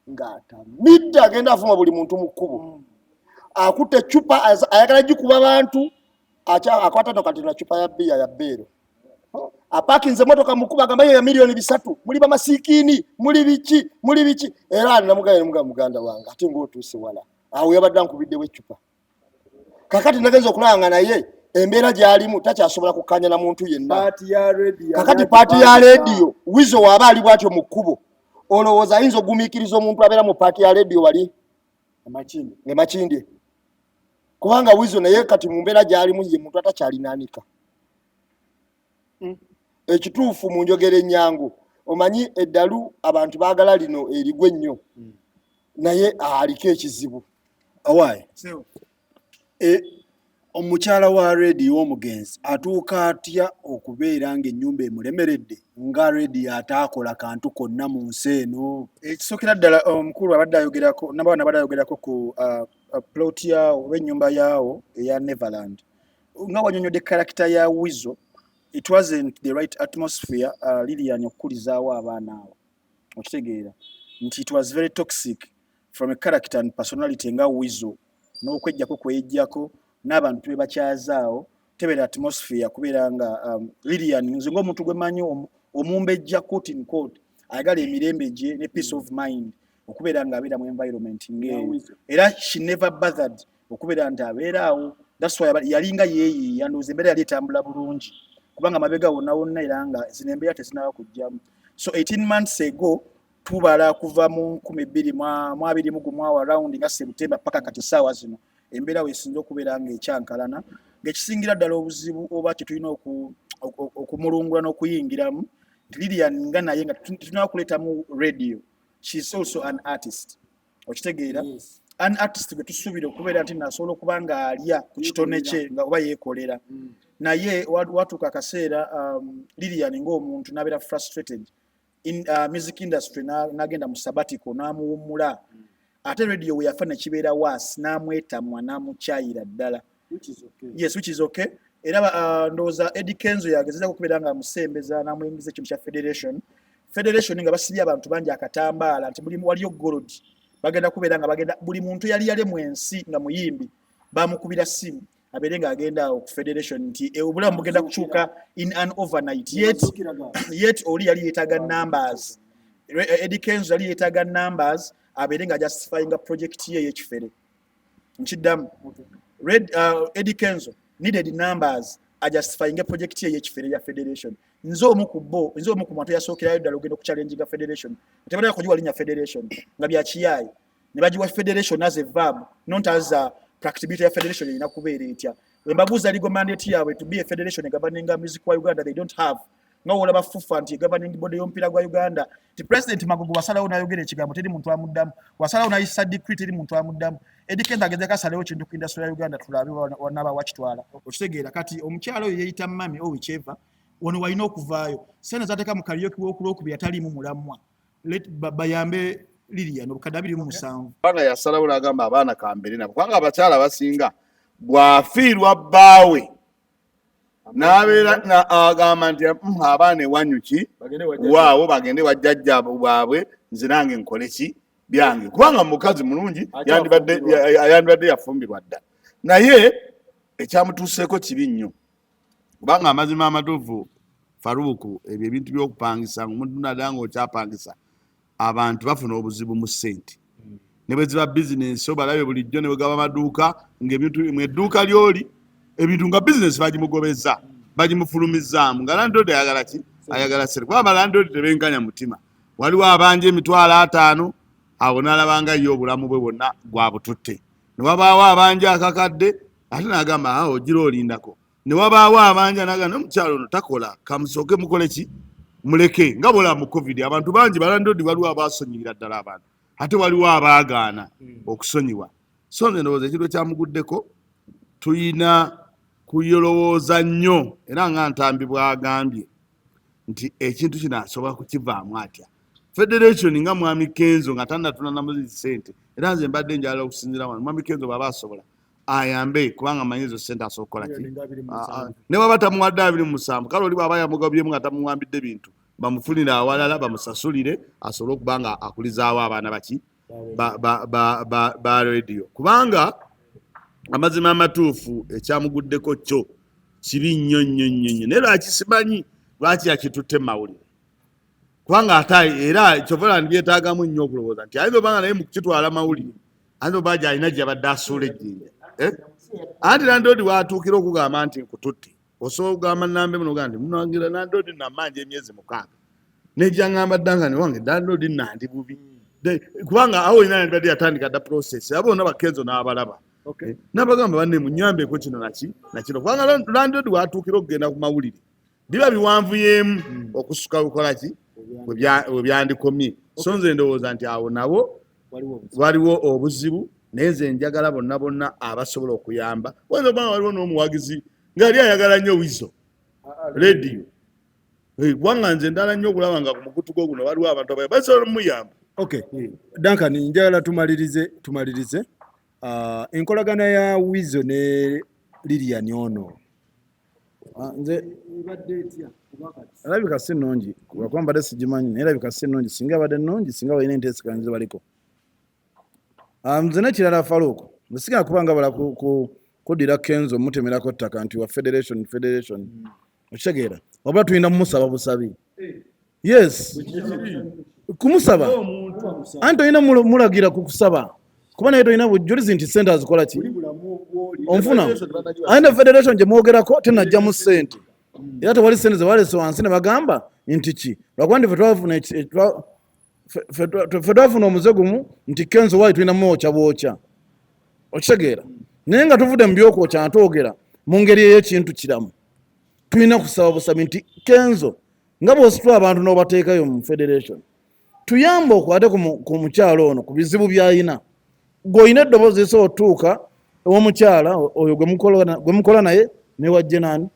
ng'atamidde agenda afuma buli muntu mu kkubo akutte eccupa ayagala gikuba bantu akwata kati na ccupa ya bbiya ya bbeero apakinze motoka mukuba agamba ya milioni 3 muli bamasiikini muli biki era namugamba muganda wange ate ng'otuuse wala awo yabadde ankubiddewo eccupa kakati nagenza okulanga naye embeera gy'alimu takyasobola kukkanya na muntu yenna kakati paati ya lediyo Wizo waaba ali bw'atyo mu kkubo olowooza ayinza ogumiikiriza omuntu abeera mu paati ya lediyo wali emakindye kubanga Wizo naye kati mu mbeera gy'alimu ye muntu atakyalinanika ekituufu mu njogera ennyangu omanyi eddalu abantu baagala lino erigwe ennyo naye aliko ekizibu awaayi omukyala wa radio omugenzi atuuka atya okubeera ng'ennyumba emulemeredde nga radio ataakola kantu konna mu nsi eno ekisookera ddala omukulu abadde ayogerako nabaana abadde ayogerako ku plot yawo oba ennyumba yaawo eya Neverland nga wanyonyodde karakita ya Wizo it wasn't the right atmosphere Lilian okukulizaawo abaana abo okitegeera nti it was very toxic from a character and personality nga Wizo n'okwejjako kwejjako n'abantu bebakyazaawo tebeera atmosphere kubeera nga Lilian nze ng'omuntu gwe manyi omumbejja court in court ayagala emirembe gye ne peace of mind okubeera ng'abeera mu environment ng'eyo era she never bothered okubeera nti abeeraawo that's why yalinga yeeyiiya ndowooza embeera yali etambula bulungi kubanga mabega wonna era nga zino embeera tezinaba kujjamu so 18 months ago tubala kuva mu 2021 around nga September paka kati saawa zino embeera weesinza okubeera ng'ekyankalana ng'ekisingira ddala obuzibu oba tetulina okumulungula n'okuyingiramu Lilian nga naye nga tulina kuleeta mu radio she's also an artist okitegeera an artist gwe tusuubira okubeera nti nasobola okuba nga alya ku kitone kye nga oba yeekolera naye watuuka akaseera Lilian ng'omuntu n'abeera frustrated in music industry n'agenda mu sabbatical n'amuwummula ate radio we yafa ne kibeera waasi n'amwetamwa n'amukyayira ddala which is okay era ndowooza Eddie Kenzo yagezaako okubeera nga amusembeza n'amuyingiza ekintu kya federation nga basibye abantu bangi akatambaala nti waliyo gold bagenda kubeera nga bagenda buli muntu yali mu ensi nga muyimbi bamukubira simu abeere ng'agenda ku federation nti obulamu bugenda kukyuka in an overnight yet oli yali yeetaaga numbers Eddie Kenzo yali yeetaaga numbers abeere nga justifyinga project ye y'ekifere nkiddamu Eddie Kenzo needed numbers justifying project ye y'ekifere ya federation nze omu ku bantu yasookerayo ddala ogenda okuchallenginga federation tebalina kugiwa linnya federation nga byakiyaayi ne bagiwa federation as a verb not as a practicability ya federation erina kubeera etya Emboozi legal mandate yaabwe to be a federation governing music wa Uganda they don't have nga olaba fufa nti governing body y'omupiira gwa Uganda ti president Magogo wasalawo n'ayogera ekigambo teri muntu amuddamu wasalawo n'ayisa decree teri muntu amuddamu Eddie Kenzo ageze kasalewo kintu ku industry ya Uganda tulabe wanaba wakitwala okitegeera kati omukyalo oyo yeeyita mami whichever wano walina okuvaayo sente zateeka mu kaliyoki w'okulwokubiri ataliimu mulamwa bayambe Lilian obukadde 27 banga yasalawo n'agamba abaana kambere nabo kubanga abakyala abasinga bw'afiirwa bbaawe n'abeera agamba nti abaana ewanyuki waawo bagende wajjajja bwabwe nze nange nkole ki byange kubanga mukazi mulungi yandibadde yafumbirwa dda naye ekyamutuuseeko kibi nnyo kubanga amazima amatuufu Faruku ebyo ebintu by'okupangisa omuntu naddala ng'okyapangisa abantu bafuna obuzibu mu ssente ne bwe ziba bizinensi obalabe bulijjo ne bwe gaba amaduuka ng'ebintu mu edduuka ly'oli ebintu nga bizinensi bagimugobeza bagimufulumizaamu nga landlord ayagala ki ayagala sere kuba abalandlord tebenkanya mutima waliwo abanja $5,000 awo n'alabanga ye obulamu bwe bwonna gwabututte ne wabaawo abanja akakadde ate n'agamba awo gira olindako ne wabaawo abanja n'agamba omukyalo ono takola kamusooke mukole ki muleke nga bola mu covid abantu bangi balandlord waliwo abaasonyiyira ddala abantu ate waliwo abaagaana okusonyiwa so nze ndowooza ekiro kyamuguddeko tuyina kuyolowooza nnyo era nga Ntambi bw'agambye nti ekintu kino asobola kukivaamu atya federation nga Mwami Kenzo nga tanatuna namuzi ssente era nze mbadde njala okusinzira wano Mwami Kenzo bw'aba asobola ayambe kubanga amanyi ezo ssente asobola ki ne baba tamuwadde 27 kale oli bw'aba yamugabyemu nga tamuwambidde bintu bamufunire awalala bamusasulire asobole okuba nga akulizaawo abaana baki ba radio kubanga amazima amatuufu ekyamuguddeko kyo kibi nnyo naye lwaki simanyi lwaki yakitutte mawulire kubanga ate era kyovala ndibyetaagamu nnyo okulowooza nti ayinza obanga naye mukukitwala mawulire ayinza oba gyalina gyabadde asuula ejjinja anti landlord watuukira okugamba nti nkututte osobola okugamba nambe muno gamba nti munangira landlord namanja emyezi 6 nejjaŋŋamba ddanga ne wange landlord nandi bubi kubanga awo olina yandibadde yatandika dda process abo bonna bakenzo n'abalaba n'abagamba banne munyambeko kino nakino kubanga landlord watuukira okugenda ku mawulire biba biwanvuyemu okusuka lukola ki we byandikomye so nze ndowooza nti awo nabo waliwo obuzibu naye nze njagala bonna abasobola okuyamba wayinza obanga waliwo n'omuwagizi ngaali ayagala nnyo wizo radio kubanga nze ndala nnyo okulaba nga ku mukutu gwo guno waliwo abantu abaye basobola omuyamba Duncan njagala tumalirize enkolagana ya wizo ne Lilian ono nze alabika si nnungi lwakuba mbadde sigimanyi naye alabika si nnungi singa badde nnungi singa balina enteeseganyirizo baliko nze nekirala Faruku nsiga kuba nga bala kuddira Kenzo mutemerako ttaka nti wa federation okitegeera wabula tulina mumusaba busabi yes kumusaba anti olina mulagira kukusaba kuba naye tolina bujulizi nti ssente azikola ki onfuna ayina federation gye mwogerako tenajjamu ssente era tewali ssente zewalese wansi ne bagamba nti ki lwakuba nti ffe twafuna omuze gumu nti Kenzo waali tulina mwokya bwokya okitegeera naye nga tuvudde mu byokwokya natwogera mu ngeri ey'ekintu kiramu tulina kusaba busabi nti Kenzo nga bw'ositula abantu n'obateekayo mu federation tuyamba okwate ku mukyalo ono ku bizibu by'ayina gw'olina eddoboozi esobola otuuka ew'omukyala oyo gwe mukola naye ne wajje nani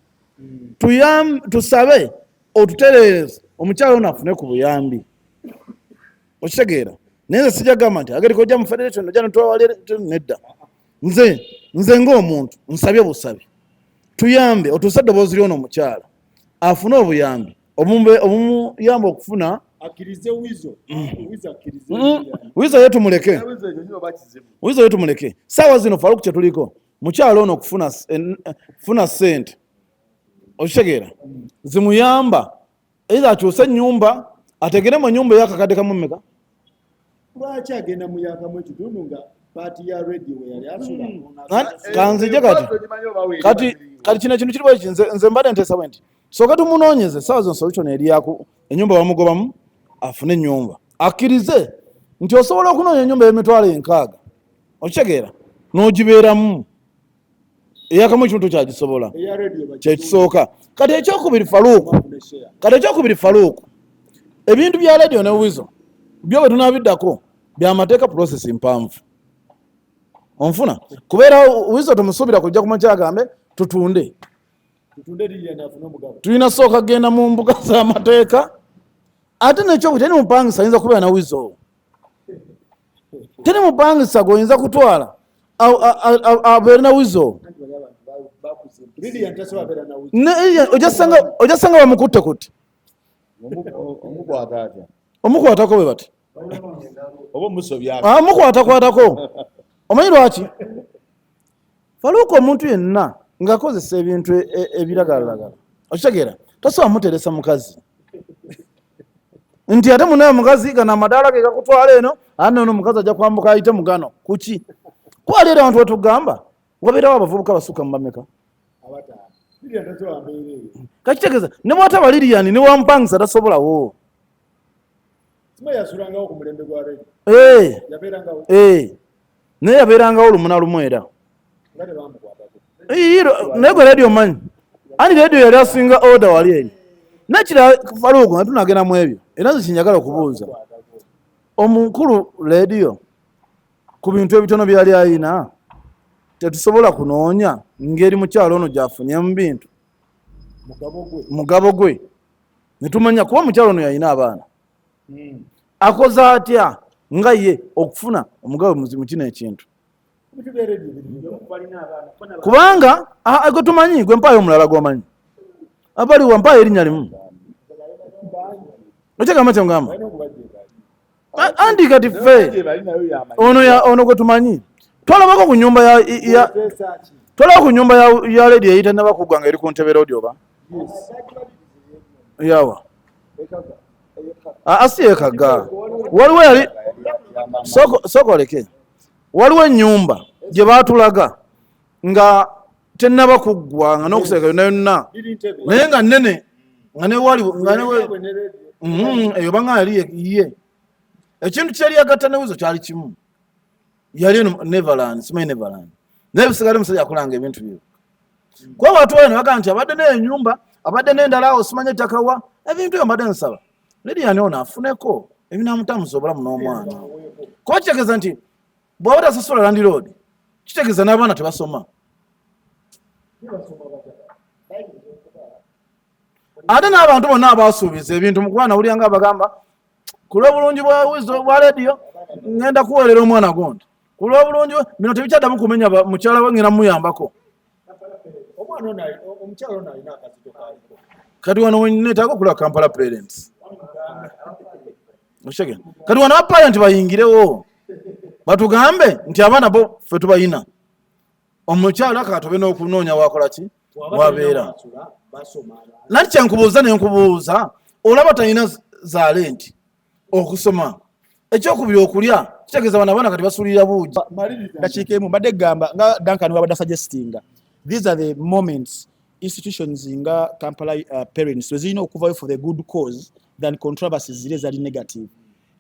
tusabe otutereeze omukyalo ono afune ku buyambi okitegeera naye nze sijja gamba nti ageri kojja mu federation ojja nitwawalire nedda nze ng'omuntu nsabye busabi tuyambe otuuse eddoboozi ly'ono omukyala afune obuyambi obumuyamba okufuna wizo ye tumuleke saawa zino faluku kye tuliko mukyalo ono okufuna ssente okitegeera zimuyamba either akyuse ennyumba ategeremu ennyumba eyakakadde kamu mmeka lwaki agenda muyakamu ekitundu nga paati ya radio yali asula kanzije kati kino ekintu kiri bweki nze mbadde nteesa bwe nti soka tumunoonyeze saawa zino solution eryaku ennyumba bamugobamu afune ennyumba akkirize nti osobola okunoonya ennyumba y'emitwalo 6 okitegeera n'ogibeeramu eyakamu ekintu kyagisobola kyekisooka kati ekyokubiri faluuku ebintu bya radio ne wizo byo bwe tunaabiddako byamateeka process mpanvu onfuna kubeera wizo tumusuubira kujja kumakya agambe tutunde tulina sooka genda mu mbuga z'amateeka ate nekyo teri mupangisa ayinza kubeera na wizo teri mupangisa goyinza kutwala abeere na wizo ojja sanga bamukutte kutte omukwatako bwe bati mukwatakwatako omanyi lwaki faluuku omuntu yenna ng'akozesa ebintu ebiragalalagala okitegeera tasobola muteresa mukazi nti ate munaye mukazi gano amadaala ge gakutwala eno ate ono omukazi ajja kwambuka ayite mugano kuki kwaleera abantu wetugamba wabeerawo abavubuka basukka mu bameka kakitegeeza ne bwataba LILIAN ne wampangisa tasobolawo naye yabeerangawo lumuna lumu era naye gwe radio manyi ani radio yali asinga order wali eri nakira faluuku nga tunagenda mu ebyo era nze kinyagala okubuuza omukulu radio ku bintu ebitono byali ayina tetusobola kunoonya ngeri mukyalo ono gyafunye mu bintu mugabo gwe netumanya kuba mukyalo ono yalina abaana akoze atya nga ye okufuna omugabo muzimu kino ekintu kubanga gwe tumanyi gwe mpaayo omulala gwomanyi abaliwa mpaayo erinnya limu okyegamba kyengamba andi kati ffe ono gwe tumanyi twalabako ku nyumba ya ledi eyita nabakugwa nga eri ku ntebe rodi oba yawa asi yekaga waliwo yali sokoleke waliwo ennyumba gye baatulaga nga tenaba kuggwa nga n'okuseka yonna yonna naye nga nnene nga eyo banga yali ye ekintu kyali yagatta newizo kyali kimu yali eno Neverland simanyi Neverland naye bisigale musajja akolanga ebintu byo kuba batwala ne bagamba nti abadde n'ennyumba abadde n'endala awo simanyi ettakawa ebintu ebyo mbadde nsaba LILIAN ono afuneko ebinamutamuza obulamu n'omwana kuba kitegeeza nti bw'aba tasasola landlord kitegeeza n'abaana tebasoma ate n'abantu bonna abasuubiza ebintu mukuba nawulira nga abagamba ku lw'obulungi bwa radio ngenda kuweerera omwana gondi ku lw'obulungi bino tebikyaddamu kumenya mukyala we ngenda muyambako kati wano wenetaaga okulaba Kampala parents kati wano abaparent bayingirewo batugambe nti abaana bo ffe tubayina omukyala katobe n'okunoonya wakola ki wabeera nati kyenkubuuza nenkubuuza olaba talina zaalenti okusoma ekyokubiri okulya kitegeeza bana abaana kati basuulira buugi dakiika emu mbadde gamba nga Duncan wabadde suggestinga these are the moments institutions nga Kampala parents wezirina okuvayo for the good cause than controversies ziri ezali negative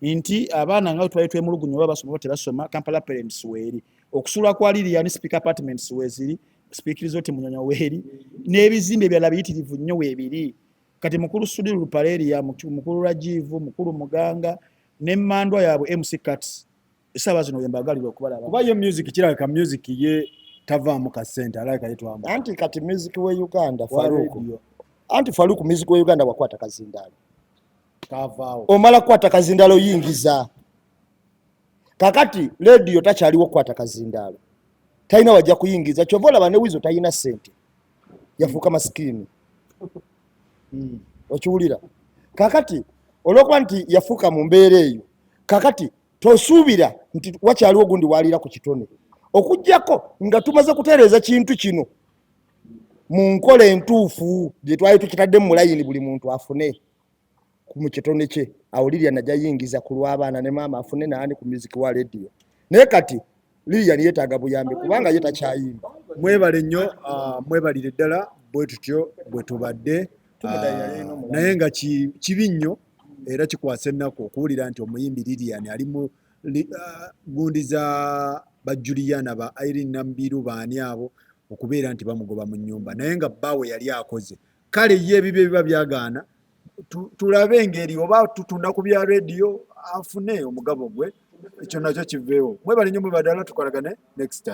nti abaana nga twali twemulugunya oba basoma tebasoma Kampala parents weeri okusuula kwa LILIAN speaker apartments weeziri speakers oti munyonya weeri n'ebizimbe ebirala biyitirivu nnyo weebiri kati mukulu Sudi Lupaleria mukulu Rajivu mukulu Muganga n'emmandwa yaabwe MC Cuts esaba zino yembagalira okubalaba kuba yo music kirabika music ye tavaamu kasente alabika yetwamu anti kati music we Uganda Wa Faruku radio. anti Faruku music we Uganda wakwata kazindaalo kavaawo omala kukwata kazindaalo yingiza kakati radio takyaliwo kukwata kazindaalo talina wajja kuyingiza kyova olaba ne wizo talina sente yafuuka masikini okiwulira kakati olwokuba nti yafuuka mu mbeera eyo kakati tosuubira nti wakyaliwo gundi waliira ku kitone okujjako nga tumaze kutereeza kintu kino mu nkola entuufu gye twali tukitadde mu layini buli muntu afune mu kitone kye awo Lilian ajja yingiza ku lw'abaana ne maama afune naani ku music wa radio naye kati Lilian yeetaaga buyambi kubanga ye takyayimba mwebale nnyo mwebalire ddala bwe tutyo bwe tubadde naye nga kibi nnyo era kikwasa ennaku okuwulira nti omuyimbi Lilian ali mu gundi za Bajjuliana ba Irene Nambiru baani abo okubeera nti bamugoba mu nnyumba naye nga bbaawe yali akoze kale ye ebibyo biba byagaana tulabe engeri oba tutunda ku bya radio afune omugabo gwe ekyo nakyo kiveewo mwebale nnyo mwebadala tukolagane next time